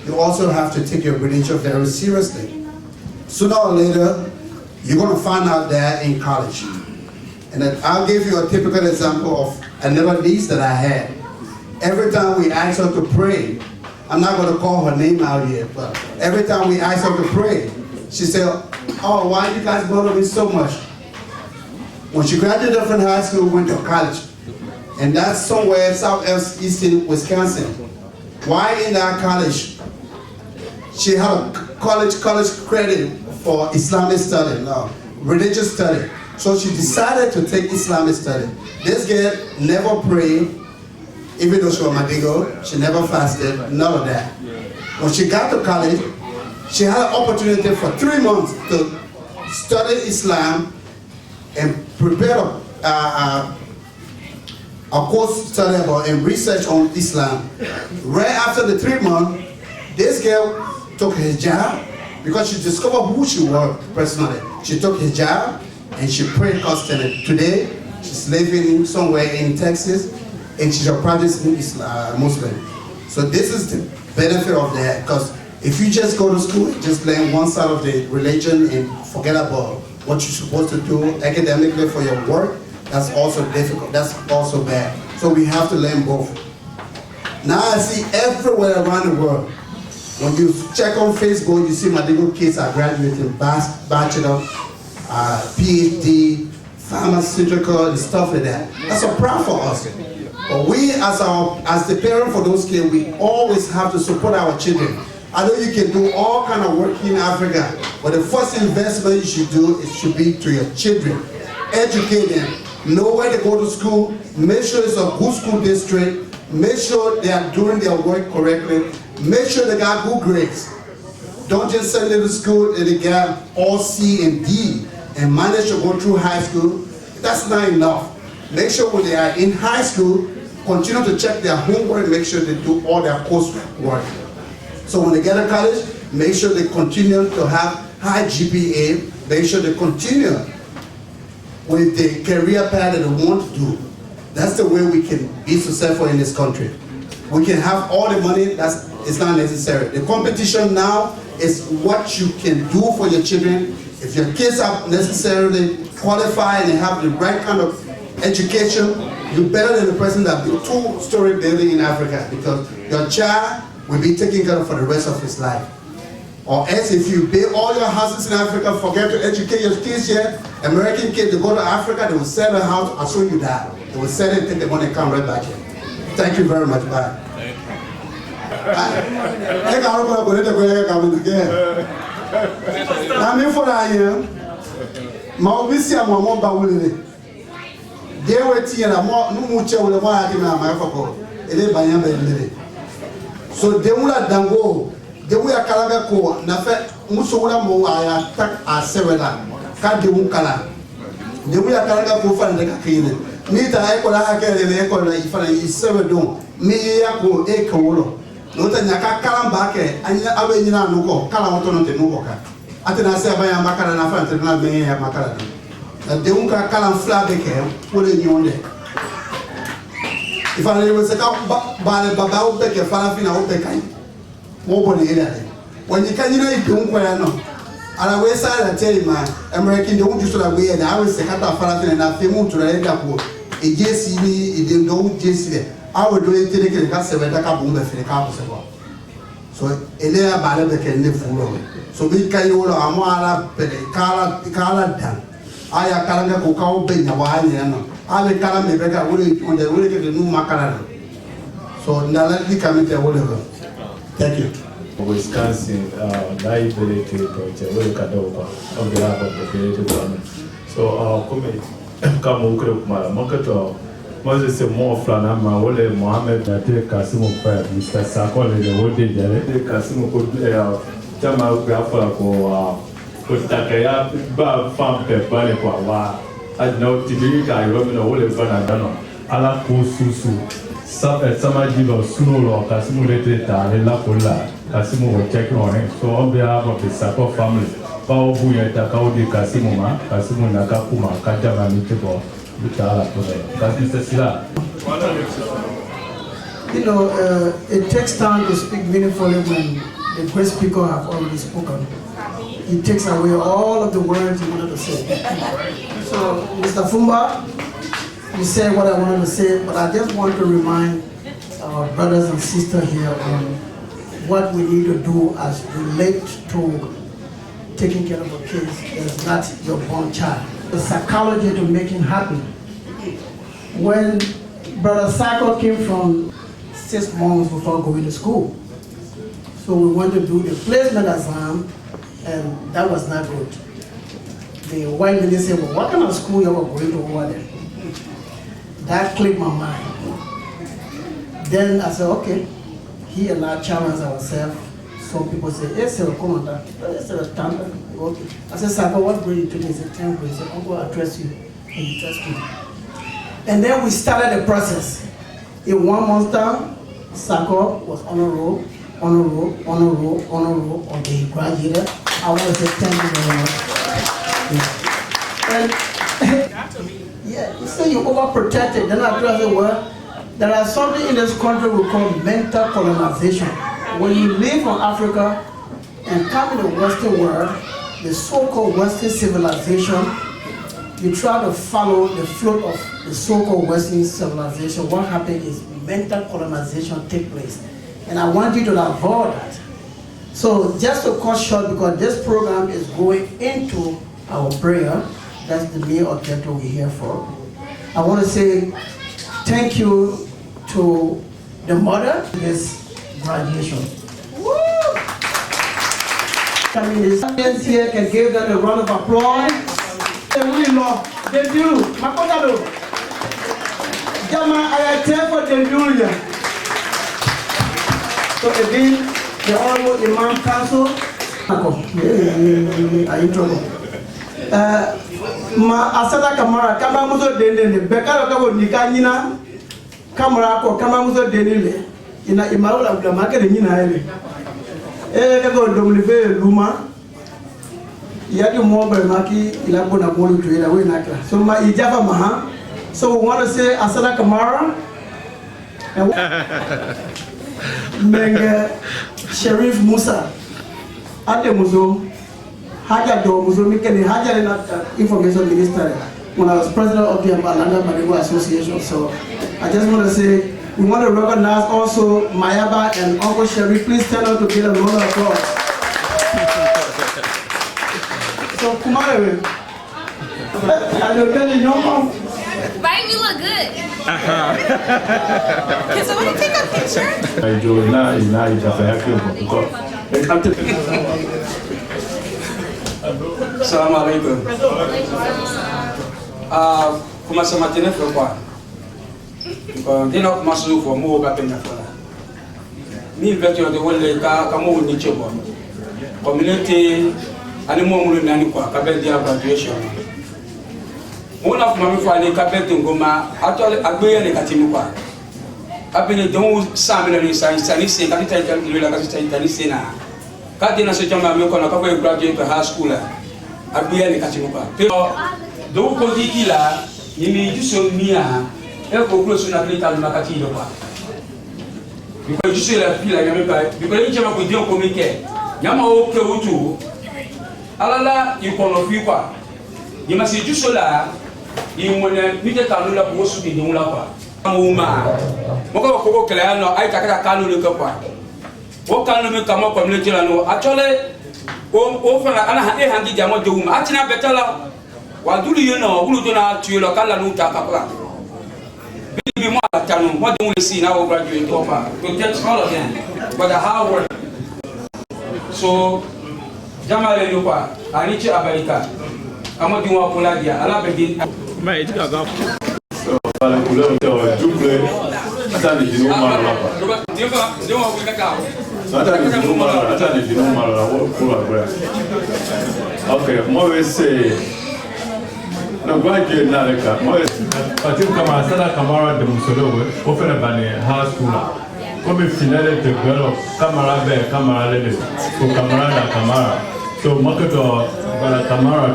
you also have to take your credential very seriously. Sooner or later, you're going to find out that in college. And I'll give you a typical example of another niece that I had. Every time we ask her to pray, I'm not going to call her name out here, but every time we ask her to pray, she said, oh, why you guys bother me so much? When she graduated from high school, went to college. And that's somewhere southeastern Wisconsin. Why in that college? She had a college credit for Islamic study, no, religious study. So she decided to take Islamic study. This girl never prayed, even though she was Madigo, she never fasted, none of that. When she got to college, she had an opportunity for 3 months to study Islam and prepare a course study about and research on Islam. Right after the 3 months, this girl took hijab because she discovered who she was personally. She took hijab and she prayed constantly. Today, she's living somewhere in Texas and she's a practicing Muslim. So this is the benefit of that, because if you just go to school, just learn one side of the religion and forget about what you're supposed to do academically for your work, that's also difficult, that's also bad. So we have to learn both. Now I see everywhere around the world, when you check on Facebook, you see my little kids are graduating bachelor, PhD, pharmaceutical, and stuff like that. That's a proud for us. But we, as the parent for those kids, we always have to support our children. I know you can do all kind of work in Africa, but the first investment you should do, it should be to your children. Educate them, know where they go to school, make sure it's a good school district, make sure they are doing their work correctly, make sure they got good grades. Don't just send them to school and they get all C and D and manage to go through high school. That's not enough. Make sure when they are in high school, continue to check their homework, make sure they do all their coursework. So when they get to college, make sure they continue to have high GPA, make sure they continue with the career path that they want to do. That's the way we can be successful in this country. We can have all the money, it's not necessary. The competition now is what you can do for your children. If your kids are necessarily qualified and have the right kind of education, you're better than the person that built 2-story building in Africa, because your child will be taken care of for the rest of his life. Or else if you build all your houses in Africa, forget to educate your kids here, American kids, they go to Africa, they will sell a house as soon as you die. They will sell it and take the money and come right back here. Thank you very much. Bye. I'm for I am. Maubisia Mamma Willie. They were tea and a more no much will have my uncle. So they will have Dango. They were a Calabaco, Nafet Musula Mo, I attack a Severa, Kadimunkala. They will have Calabaco for the Kakine. Nita Ecola Haka and Ecola if I is 7 dome. Me Yako Ecolo. Not a Naka Calambake, and Avena Nuko, Calamaton de Nuka. Atenasa by a Macarana Fantana May a Macarana. The Unka Calam Flabeke, put in your neck. If I was a Baba Becker, Falafina Opekai, Mobile Italy. When you can, don't wear no. And I will say, I tell you, man, American don't use that way, and I will say, Falafina and I feel to the airport. It just see me, it don't just see. I will do it till they can have a boom for the car. So, Elea Balabek and Nefulo. So, we can you Amara, Kala Dan. I am Kalanga Kokao Ben, Hawaiian. I will call me back on the way to the new Macarana. So, now let me come into whatever. Thank you. Wisconsin, Bility project, on behalf of the Bility family. So, come over Makato. Moi, c'est mon frère, Mohamed Nadir Kassim, Mr. Sakon, et le Wodi Jale, Kassim, Jama Biafra, pour Takaya, femme, pepper, quoi, Adno, Tibica, Romano, all the Banadano, Ala Kususu, Samajibo, Suno, Kassim, Leta, La Pola, Kassim will check on it. So, on behalf of the Sako family, Pao Buya Takaudi Kassimuma, Kassim Nakakuma, Kajama Mitebo. You know, it takes time to speak meaningfully when the great speaker have already spoken. It takes away all of the words you wanted to say. So, Mr. Fumba, you said what I wanted to say, but I just want to remind our brothers and sisters here on what we need to do as relate to taking care of a kid that's not your born child. The psychology to make him happy. When Brother Sako came from 6 months before going to school, so we went to do the placement exam, and that was not good. The white lady said, well, what kind of school you are going to over there? That clicked my mind. Then I said, okay, he and I challenge ourselves some people say, yes, sir, come on, that. Yes, sir, standard. Okay. I said, Sako, what grade you took? He said, 10th grade. He said, Uncle, I'll address you. And he addressed me. And then we started the process. In 1 month's time, Sako was on a roll, until he graduated. I want to say thank you very much. And yeah, you say you're overprotected. Then I said, well, there are something in this country we call mental colonization. When you live from Africa and come in the Western world, the so-called Western civilization, you try to follow the float of the so-called Western civilization. What happens is mental colonization take place. And I want you to avoid that. So just to cut short, because this program is going into our prayer, that's the main objective we're here for. I want to say thank you to the mother of this graduation. Woo! I mean, the students here can give them a round of applause. They really love, they do. Makotado. Jama, I tell for them do. So again, the Honorable Imam Council, ma asada Kamara, kama muso denele, beka kabo nikanyina, Kamara ko kama muso denele, ina imaula ulamake de nyina ele. Kako domlibe luma, yadi mobile maki ilabo na molu tuela we nakla. So ma ijaba maha. So we want to say asada Kamara. Menga Sheriff Musa Ade Muzo Haja Do Muzo Mikeni Haja na Information Minister when I was president of the Amara Marigo Association. So I just want to say we want to recognize also Mayaba and Uncle Sheriff. Please stand up to give a round of applause. So Kumare, I don't tell you no more. Right, we look good. Can somebody take a picture? Salam alaikum. Kuma sama tene fo kwa. Ko dina kuma su fo mo ba penya fo la. Ni veto de wolle ka mo ni chebo. Community ani mo mu nani kwa ka be dia graduation. Mona kuma mi fo ani ka be ngoma atole agbeye le katimi kwa. Apene don samina ni sai se ka ta ta la ka ta ni se na. Ka dina so jama mi ko na ka be graduate high school la. Agbeye le katimi kwa. Do ko diki la yimi juso mia e ko klo suna klita na makati lo kwa. Biko juso la pila yami ka biko ni jama ko dio ko mi ke. Nyama o ke utu. Alala ikono fi kwa. Yima si juso la yimone mite kanu la ko su bi la kwa. Muma. Moko ko kele no ai takata kanu le kwa. O kanu me kama community la no actually o fa ana e hangi jamo de uma atina betala wadulu yeno ulu tona tuelo kala nuta kapra bibi mo atanu mo de we see now graduate over to get all of them but the hard work so jamale yo kwa anichi abalika amodi wa kula dia ala begin mai tika ga so bale kula o double atani dinu ma la pa ndio wa kuka ka atani dinu ma la wo kula bra okay mo we say no graduate na leka mo patim kama asada Kamara de Musolowe o fere bani high school comme finale de girl Kamara be Kamara le ko Kamara na Kamara so makoto bala Kamara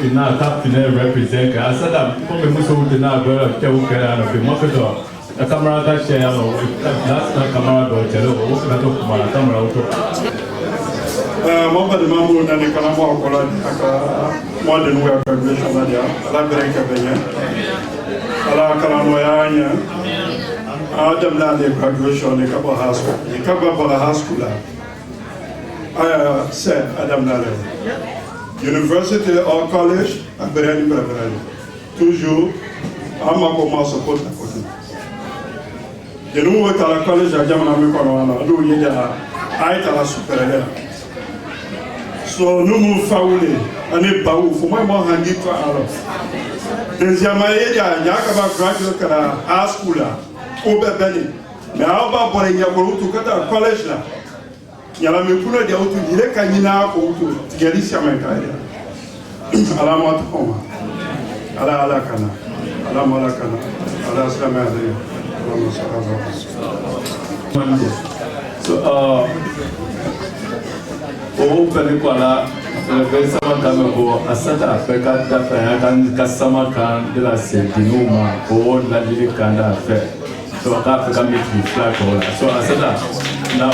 ina top finale represent ka asada comme muso de na girl te o kera no be makoto Kamara ka share no last na Kamara do telo o fere to Kamara o to Mamba de mambo na ne kana mo ko la aka mo de no graduation na dia ala bereka benya ala kala mo yanya adam na de graduation ne ka ba hasko ne ka ba hasko la aya se adam na le university or college a berani berani toujours ama ko ma support na ko de no wa tala college a jamana me ko na do ye ja ay tala superieur. So nous nous faoulé, on est pas ouf, moi moi hangi toi alors. Deuxièmement, il y a pas graduate que la high school là, au bébé. Mais on va pour les gens tout que collège là. Yala me kuna dia utu ile kanyina ko utu tigari sama kaida. Ala ma toma. Ala kana. Ala mala kana. Ala sama ade. Ala sahaba. So o pele kwala le sama kame ko asata Afrika ta fa kan kasama kan de la sedinuma o la dili kanda fe. So Africa make the flag all. So asata now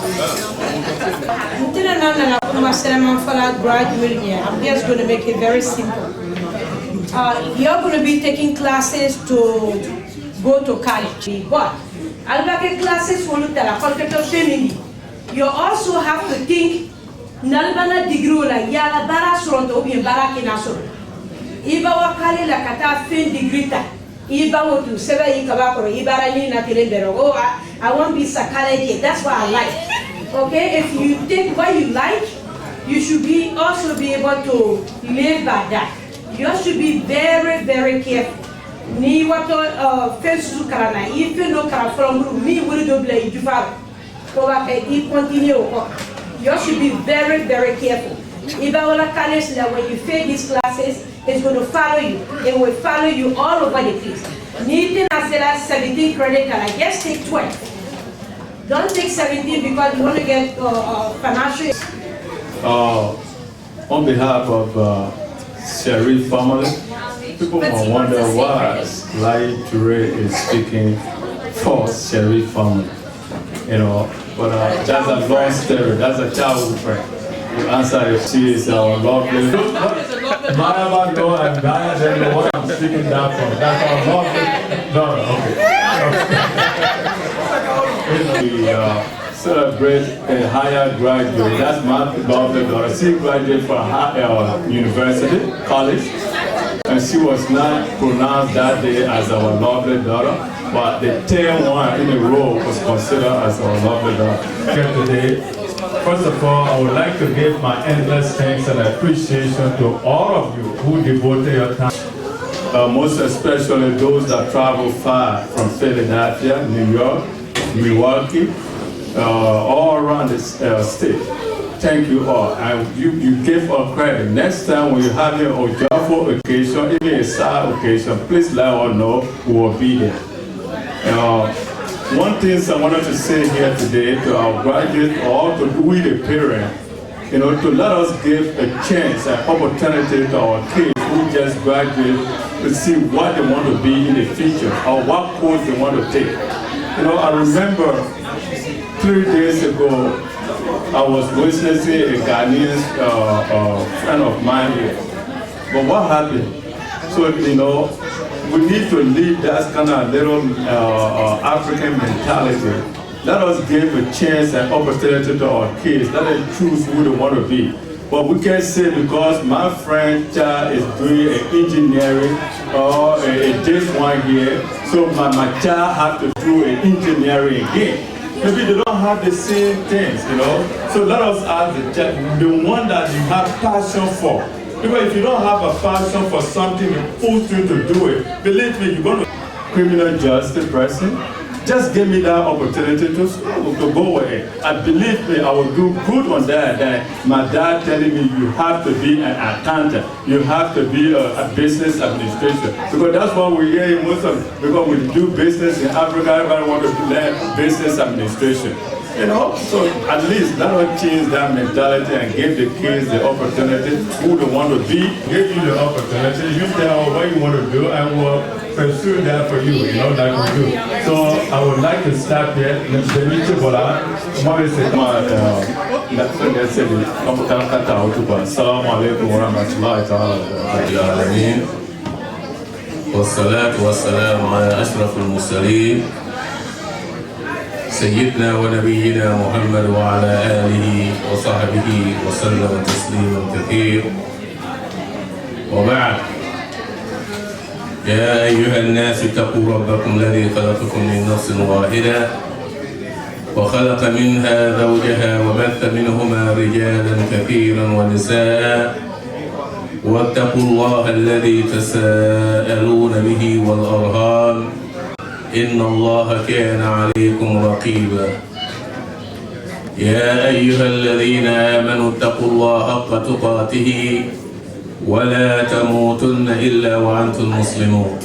I'm just going to make it very simple. You're going to be taking classes to go to college. But classes you also have to think nalbana degree la yala bara soronto obi bara kinasoro. Iba wakale la kata fin degree ta. Iba wotu seba ikabakoro ibara ni na telebero. Oh, I want to be psychology. That's what I like. Okay, if you take what you like, you should also be able to live by that. You should be very, very careful. Ni wato first to karana. If you know kara from me will double ijufa. You should be very, very careful. When you fail these classes, it's going to follow you. It will follow you all over the place. Needing as 17 credit and I just take 12. Don't take 17 because you want to get financial. On behalf of Sharif family, people might wonder why Lai Toure is speaking for Sharif family. You know, but that's a long story. That's a childhood friend. You answer if she is our lovely. Maraba know and Gaia don't know what I'm speaking that from. That's our lovely. No, okay. We celebrate a higher graduate. That's my lovely daughter. She graduated from university, college, and she was not pronounced that day as our lovely daughter. But the 10th one in a row was considered as our lovely daughter. Today, first of all, I would like to give my endless thanks and appreciation to all of you who devoted your time. Most especially those that travel far from Philadelphia, New York, Milwaukee, all around this state. Thank you all. And you give us credit. Next time when you have a joyful occasion, even a sad occasion, please let us know. We will be there. One thing I wanted to say here today to our graduates or to we the parents, to let us give a chance, an opportunity to our kids who just graduated to see what they want to be in the future or what course they want to take. I remember 3 days ago, I was witnessing a Ghanaian friend of mine here. But what happened? So, we need to leave that kind of little African mentality. Let us give a chance and opportunity to our kids. Let them choose who they want to be. But we can't say because my friend child is doing engineering or this one here, so my child have to do engineering again. Maybe they don't have the same things, So let us ask the one that you have passion for. Because if you don't have a passion for something, it force you to do it. Believe me, you're going to criminal justice person. Just give me that opportunity to go away. And believe me, I will do good on that. My dad telling me you have to be an accountant. You have to be a business administrator. Because that's what we hear in most of, because we do business in Africa, everybody wants to learn business administration. So at least let us change that mentality and give the kids the opportunity who they want to be. Give you the opportunity, you tell what you want to do and we'll pursue that for you, like we do. So I would like to start here. Assalamu alaikum wa rahmatullahi wa barakatuh. والصلاة والسلام على أشرف المرسلين سيدنا ونبينا محمد وعلى آله وصحبه وسلم تسليما كثيرا وبعد يا أيها الناس اتقوا ربكم الذي خلقكم من نفس واحدة وخلق منها زوجها وبث منهما رجالا كثيرا ونساء واتقوا الله الذي تساءلون به والأرحام إن الله كان عليكم رقيبا يا أيها الذين آمنوا اتقوا الله حق تقاته ولا تموتن إلا وأنتم مسلمون.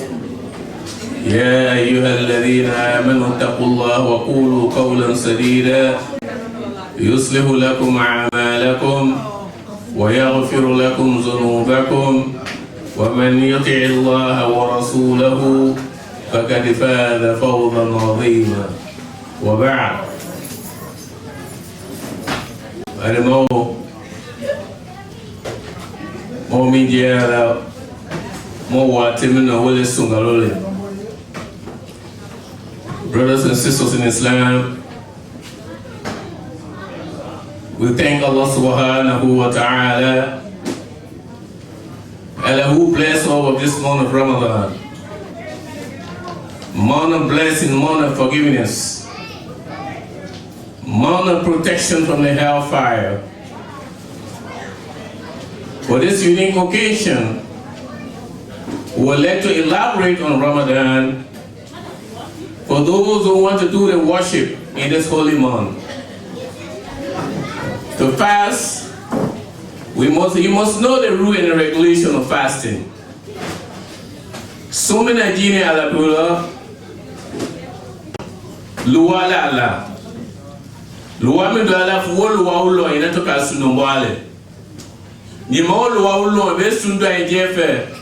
يا أيها الذين آمنوا اتقوا الله وقولوا قولا سديدا يصلح لكم أعمالكم ويغفر لكم ذنوبكم ومن يطع الله ورسوله فقد فاز فوزا عظيما. وبعد من جاء واتمنى ولا سنغالولي. Brothers and sisters in Islam, we thank Allah subhanahu wa ta'ala, Allah who bless all of this month of Ramadan, month of blessing, month of forgiveness, month of protection from the hellfire. For this unique occasion, we would like to elaborate on Ramadan for those who want to do the worship in this holy month. To fast, you must know the rule and the regulation of fasting. So many Najini alabula, luwa la luwa mi do ala fuwo luwa ulo ina to ka sunumbale. Ni mo luwa ulo be sundu jefe.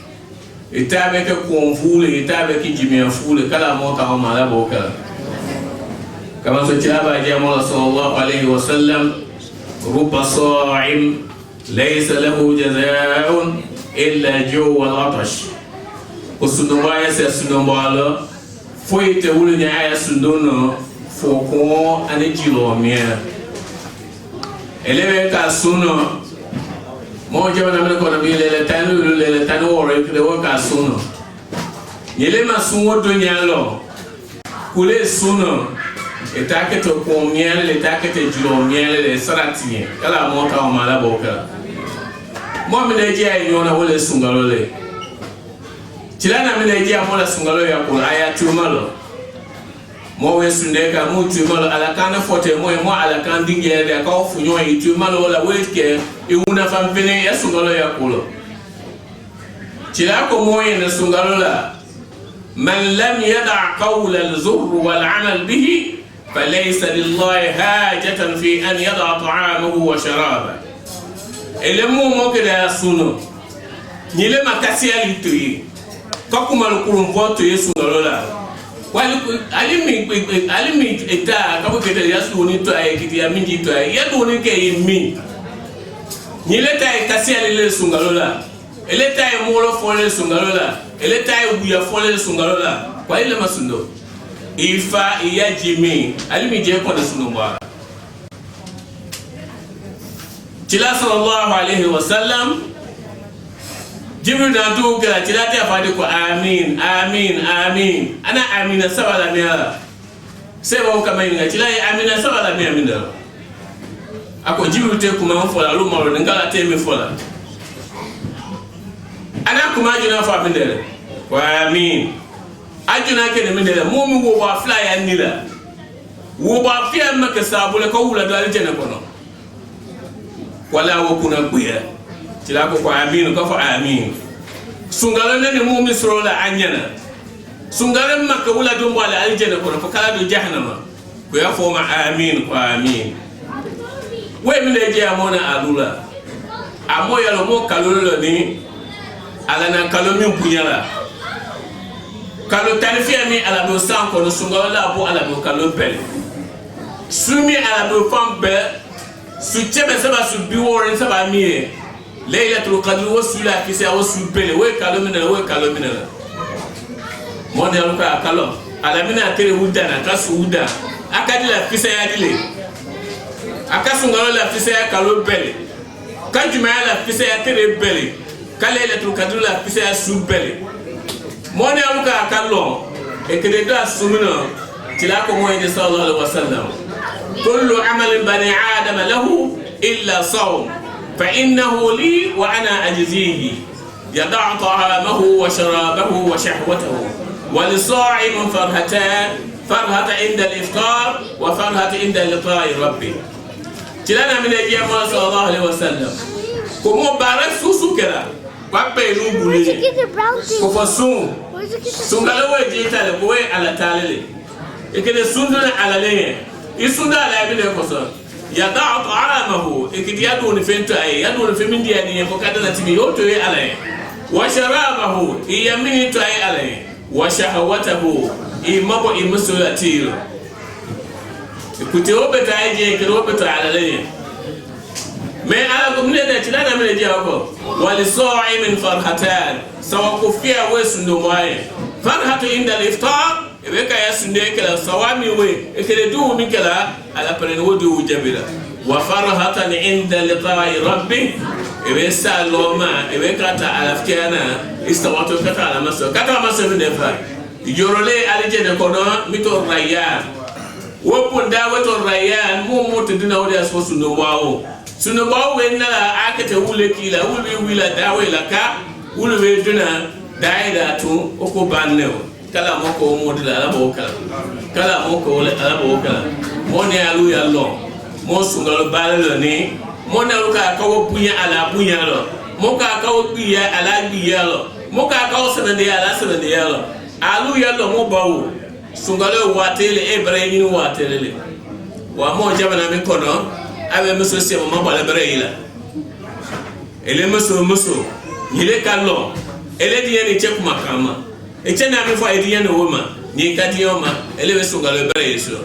Itabe ke konfule, itabe ke jimiya fule, kala mo ta o mala boka. Kama so chaba ya Mola sallallahu alaihi wasallam, ruba sa'im laysa lahu jazaa'un illa ju' wal 'atash. Usunwa ya se sunumbala, foi te wulu nya ya sundono fo ko ane jilo mia. Elewe ka suno mo jaba na ko na bi le tanu woro ke wo ka suno yele ma suno do nyalo kule suno etake to ko miele le take te jilo miele le sarati kala mo ta o mala boka mo mi ne je ay nyona wole sungalo le tilana mi ne je amola sungalo ya ko aya tumalo mo we sundeka mo tumalo ala kana fote mo ala kan dingere ka fu nyo yi tumalo la weke e una fampene ya sungalo ya kulo tila ko moye na sungalo la man lam yada' qawla al-zur wal 'amal bihi falaysa lillahi hajatan fi an yada' ta'amahu wa sharaba. Elemu mo ke da suno ni le makasi ali tuyi ko kuma lu kurun voto yesu sungalo la wali alimi eta ka ko ke da yasu ni to ay kiti ya minji to ay ya do ni ke yimi ni leta e kasi ale sungalola eleta e molo fole sungalola eleta e buya fole sungalola kwa ile masundo ifa iya jimi alimi je ko da sunumba tila sallallahu alaihi wasallam jibril da to ga tila ta fadi ko amin amin amin ana amina sabala miya sai ba ko mai ga tila amina sabala miya min da ako jibril te kuma fola lu maro ngala te mi fola ana kuma jina fa bindere wa amin ajuna ke ne mindere mo mi wo ba fly anila wo ba fi am ka sabule ko wula dal jena kono wala wo kuna kuya tila ko amin ko fa amin sungalo ne mo mi srola anyana sungalo makka wula do wala aljana kono ko kala do jahannama ko ya fo ma amin ko amin we mi leje amona alula amoya lo mo kalolo ni ala na kalomi bunyala kalo tarifia mi ala do sanko no sungalo la bo ala do kalo pele sumi ala do fambe su chebe saba su biwore saba mi laylatul qadr wa sula kisa wa su pele we kalomi na mo de aluka kalo ala mina tere udana kasu uda akadila kisa ya dile akasungalo la fisa ya kalo bele kanjuma la fisa ya tere bele kalele tu kadula fisa ya su bele mone aluka kallo e kede da sumuna tilako moye sallallahu alaihi wasallam kullu amal bani adam lahu illa sawm fa innahu li wa ana ajzihi yad'u ta'amahu wa sharabahu wa shahwatahu wa lisa'im farhatan farhata inda al-iftar wa farhata inda liqa'i rabbih Chilana mine ya Muhammad sallallahu alaihi wasallam. Ko mo barak susu kera. Kwa pe lu bule. Ko fa sun. Sungalo we jita le ko we ala talele. Ekede sunduna ala le. Isunda ala bi le ko so. Ya da'a ta'amahu. Ekede yadu ni fento ay. Yadu ni femindi ya ni ko kada na tibi yoto we ala. Wa sharabahu. Iyamini to ay ala. Wa shahawatahu. Imabo imusulatiro. Écoutez, on peut aller dire que on peut aller. Mais à la communauté, tu l'as jamais dit encore. وللصائم فرحتان سواء كفيا وسندوماي فرحة عند الإفطار إبقى يسندك الصوامي وإكلدوه من كلا على برنودو جبلا وفرحة عند لقاء ربي إبقى سالوما إبقى على فتيانا استواتو كتا على مصر كتا مصر من دفاع يجورلي على جنة كنا ميتو ريان وبندا وتو ريان مو تدنا ودي أسفو سندوماو sunubawo wenna akete wule kila wule wila dawe laka wule weduna daida tu oko banne kala moko modila ala bokala kala moko ala bokala moni alu ya lo mo sungalo balalo ni moni alu ka kawo punya ala punya lo mo ka kawo biya ala biya lo mo ka kawo senande ala senande lo alu ya lo mo bawo sungalo watele ebrayini watele wa mo jabana min kono abe muso se mama bala bereila ele muso yile kallo ele diye ni check makama e chena mi fa ediye no woma ni kadioma ele be so galo bere so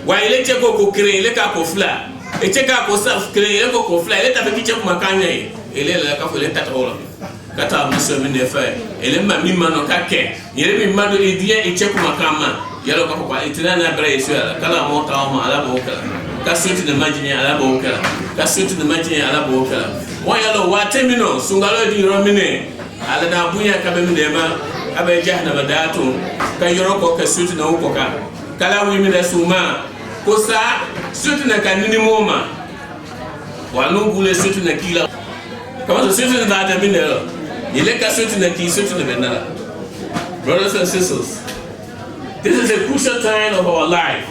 wa ile check ko kire ile ka ko fla e check ko self kire ile ko fla ile ta be check makanya ele la ka fo ile tata wala kata muso mi ne fa ele ma mi mano ka ke yele mi mado ediye e check makama yalo ka ko itina na bere so kala mo ta ma ala mo kala kasuti na majini ala bokala kasuti na majini ala bokala moya lo watemino sungalo di romine ala na bunya kabe mdema abe jahna badatu ka yoroko kasuti na ukoka kala wimi na suma kosa suti na kanini moma wanu gule suti na kila kama suti na data minelo ile kasuti na ki suti na benala. Brothers and sisters, this is a crucial time of our life.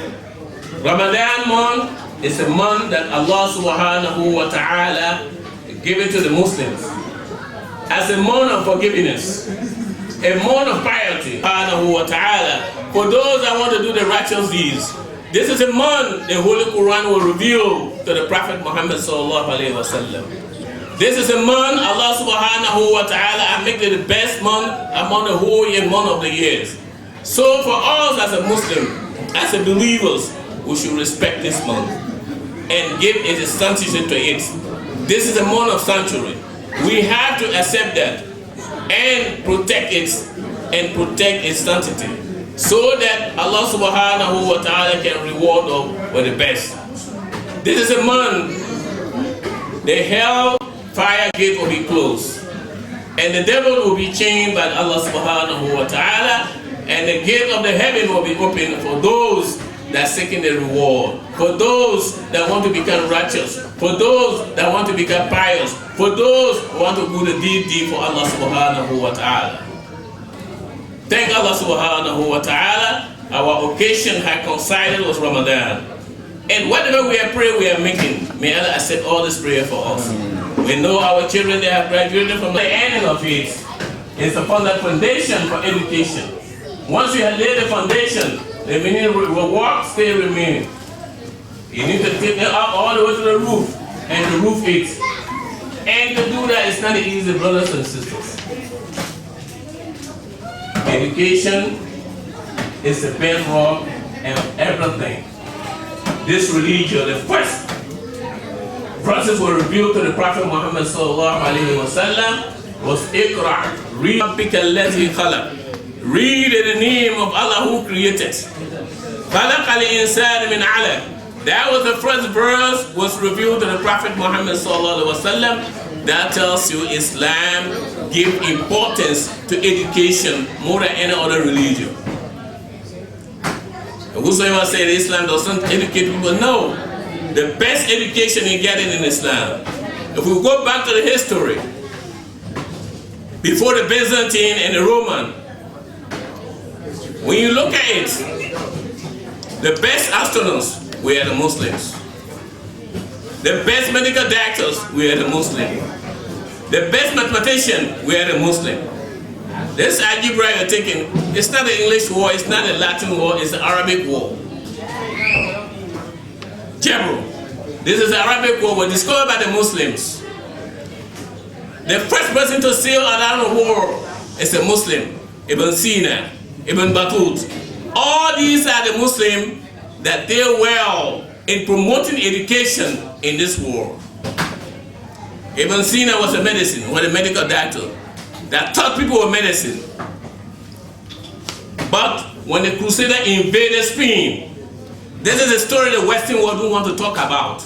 Ramadan month is a month that Allah subhanahu wa ta'ala given to the Muslims as a month of forgiveness, a month of piety, subhanahu wa ta'ala, for those that want to do the righteous deeds. This is a month the Holy Quran will reveal to the Prophet Muhammad sallallahu alayhi wa sallam. This is a month Allah subhanahu wa ta'ala make it the best month among the whole year month of the years. So for us as a Muslim, as a believers, we should respect this month and give its sanctity to it. This is a month of sanctuary. We have to accept that and protect it and protect its sanctity so that Allah subhanahu wa ta'ala can reward us with the best. This is a month the hell fire gate will be closed and the devil will be chained by Allah subhanahu wa ta'ala and the gate of the heaven will be open for those that seeking the reward, for those that want to become righteous, for those that want to become pious, for those who want to do the deed for Allah subhanahu wa ta'ala. Thank Allah subhanahu wa ta'ala, our occasion has coincided with Ramadan. And whatever we are praying, we are making, may Allah accept all this prayer for us. We know our children, they have graduated from the ending of it. It's upon that foundation for education. Once you have laid the foundation, the meaning will walk, stay remaining. You need to take it up all the way to the roof and to roof it. And to do that, it's not easy, brothers and sisters. Education is the bedrock of everything. This religion, the first verses were revealed to the Prophet Muhammad sallallahu alaihi wasallam was Iqra, read Rabbika alladhi khalaq. Read in the name of Allah who created. خَلَقَ الْإِنسَانَ مِنْ عَلَقٍ. That was the first verse was revealed to the Prophet Muhammad sallallahu alaihi wasallam. That tells you Islam give importance to education more than any other religion. Whosoever said Islam doesn't educate people, no. The best education you get in Islam. If we go back to the history, before the Byzantine and the Roman, when you look at it, the best astronauts were the Muslims. The best medical doctors were the Muslim. The best mathematician were the Muslim. This algebra you're taking, it's not an English war, it's not a Latin war, it's an Arabic war. Jebel. This is an Arabic war, was discovered by the Muslims. The first person to sail around the world is a Muslim, Ibn Sina, Ibn Battuta. All these are the Muslims that did well in promoting education in this world. Ibn Sina was a medical doctor that taught people with medicine. But when the Crusader invaded Spain, this is a story the Western world don't want to talk about.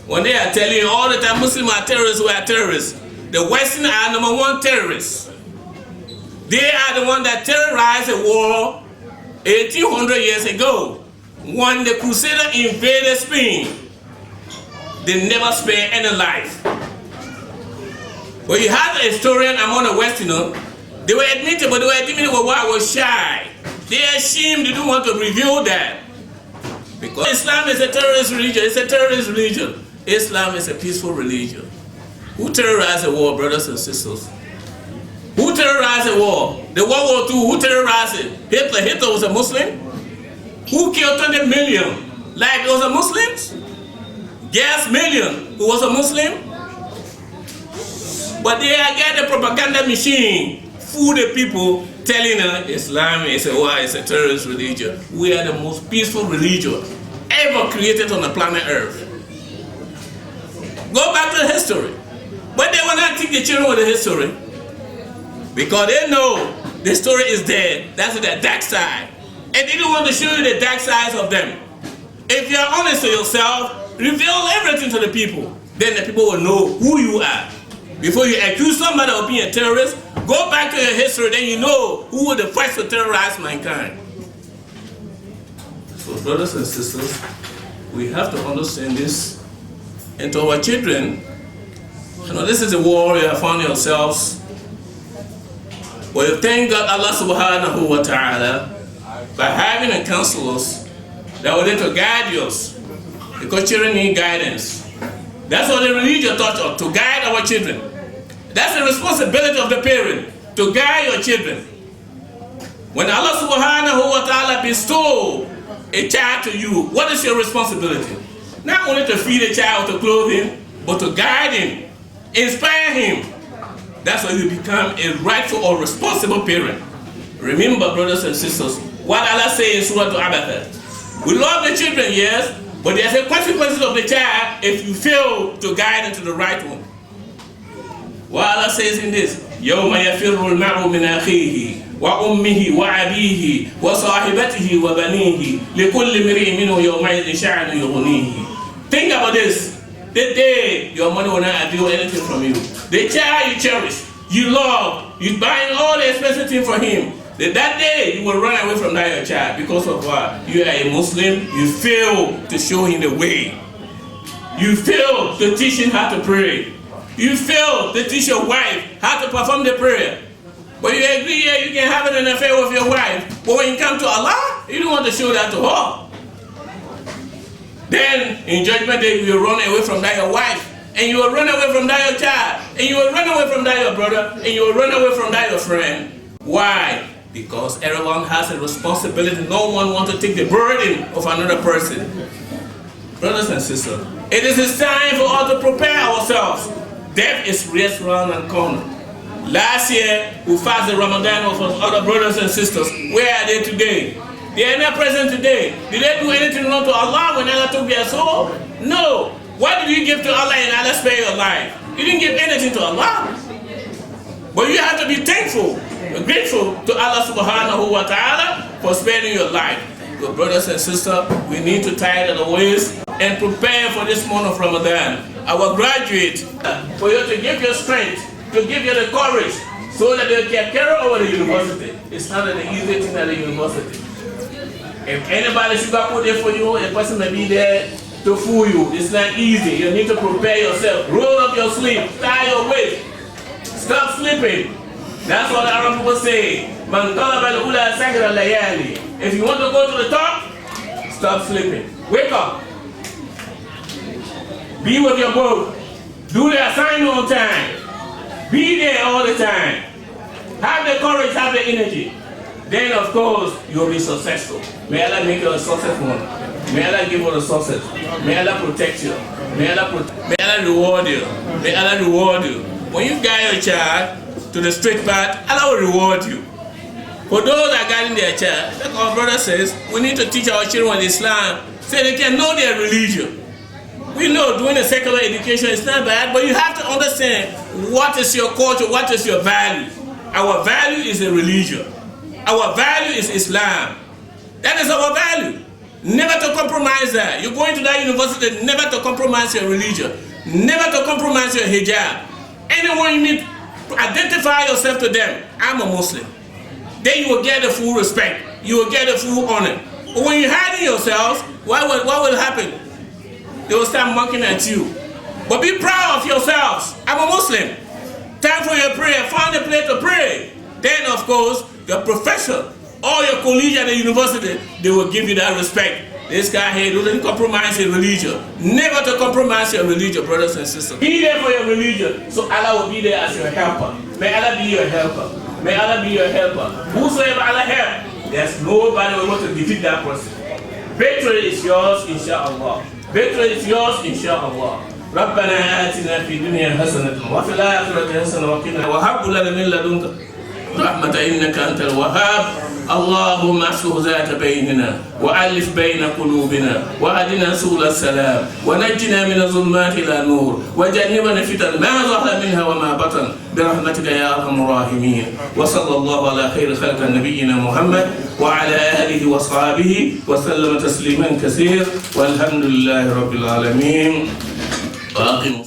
When they are telling you all the time Muslims are terrorists, we are terrorists. The Western are #1 terrorists. They are the ones that terrorized the world 1800 years ago. When the Crusader invaded Spain, they never spared any life. But you had a historian among the Westerners, they were admitting, but they were admitting why I was shy. They are ashamed, they don't want to reveal that. Because Islam is a terrorist religion, it's a terrorist religion. Islam is a peaceful religion. Who terrorized the war, brothers and sisters? Who terrorized the war? The World War II, who terrorized it? Hitler. Hitler was a Muslim. Who killed 20 million? Like it was a Muslims? Gas million, who was a Muslim? But they got the propaganda machine, fool the people, telling them Islam is a terrorist religion. We are the most peaceful religion ever created on the planet Earth. Go back to the history. But they will not teach the children with the history. Because they know the story is there. That's the dark side. And they don't want to show you the dark sides of them. If you are honest to yourself, reveal everything to the people. Then the people will know who you are. Before you accuse somebody of being a terrorist, go back to your history, then you know who were the first to terrorize mankind. So brothers and sisters, we have to understand this. And to our children, you know, this is a war you have found yourselves. Well, you thank God Allah subhanahu wa ta'ala by having a counselors that were there to guide us. Because children need guidance. That's what the religion taught us, to guide our children. That's the responsibility of the parent, to guide your children. When Allah subhanahu wa ta'ala bestow a child to you, what is your responsibility? Not only to feed a child, to clothe him, but to guide him, inspire him. That's why you become a rightful or responsible parent. Remember, brothers and sisters, what Allah says in Surah Al-Abatha. We love the children, yes, but there's a consequences of the child if you fail to guide them to the right one. What Allah says in this, يَوْمَ يَفِرُّ الْمَرْءُ مِنْ أَخِيهِ وَأُمِّهِ وَأَبِيهِ وَصَاحِبَتِهِ وَبَنِيهِ لِكُلِّ امْرِئٍ مِّنْهُمْ يَوْمَئِذٍ شَأْنٌ يُغْنِيهِ. Think about this. The day your money will not avail anything from you. The child you cherish, you love, you buying all the expensive things for him. That day you will run away from that your child because of what? You are a Muslim, you fail to show him the way. You fail to teach him how to pray. You fail to teach your wife how to perform the prayer. But you agree, yeah, you can have an affair with your wife. But when you come to Allah, you don't want to show that to her. Then in judgment day you will run away from that your wife. And you will run away from that your child. And you will run away from that your brother. And you will run away from that your friend. Why? Because everyone has a responsibility. No one wants to take the burden of another person. Brothers and sisters, it is time for us to prepare ourselves. Death is right around the corner. Last year, we fasted Ramadan with other brothers and sisters. Where are they today? They are not present today. Did they do anything wrong to Allah when Allah took their soul? No. What did you give to Allah and Allah spare your life? You didn't give anything to Allah. But you have to be thankful, grateful to Allah subhanahu wa ta'ala for sparing your life. So brothers and sisters, we need to tighten the waist and prepare for this month of Ramadan. Our graduates, for you to give your strength, to give you the courage, so that they can carry over the university. It's not an easy thing at the university. If anybody should put there for you, a person may be there to fool you. It's not easy. You need to prepare yourself. Roll up your sleeve, tie your waist, stop sleeping. That's what the Arab people say. Man talaba al-ula sakra layali. If you want to go to the top, stop sleeping. Wake up. Be with your boat. Do the assignment on time. Be there all the time. Have the courage, have the energy. Then, of course, you'll be successful. May Allah make you a successful one. May Allah give you the success. May Allah protect you. May Allah reward you. May Allah reward you. When you guide your child to the straight path, Allah will reward you. For those that are guiding their child, like our brother says, we need to teach our children Islam so they can know their religion. We know doing a secular education is not bad, but you have to understand what is your culture, what is your value. Our value is a religion. Our value is Islam. That is our value. Never to compromise that. You're going to that university, never to compromise your religion. Never to compromise your hijab. Anyone you meet, identify yourself to them. I'm a Muslim. Then you will get the full respect. You will get the full honor. But when you're hiding yourselves, what will happen? They will start mocking at you. But be proud of yourselves. I'm a Muslim. Time for your prayer. Find a place to pray. Then, of course, your professor or your colleague at the university, they will give you that respect. This guy here doesn't compromise his religion. Never to compromise your religion, brothers and sisters. Be there for your religion, so Allah will be there as your helper. May Allah be your helper. May Allah be your helper. Whosoever Allah help, there's nobody who wants to defeat that person. Victory is yours, inshallah. Victory is yours, inshallah. ربنا آتنا في الدنيا حسنة وفي الآخرة حسنة وقنا وهب لنا من لدنك رحمة إنك أنت الوهاب. اللهم اصلح ذات بيننا وألف بين قلوبنا وأهدنا سبل السلام ونجنا من الظلمات إلى النور وجنبنا فتن ما ظهر منها وما بطن برحمتك يا أرحم الراحمين. وصلى الله على خير خلق نبينا محمد وعلى آله وصحبه وسلم تسليما كثيرا والحمد لله رب العالمين. وأقم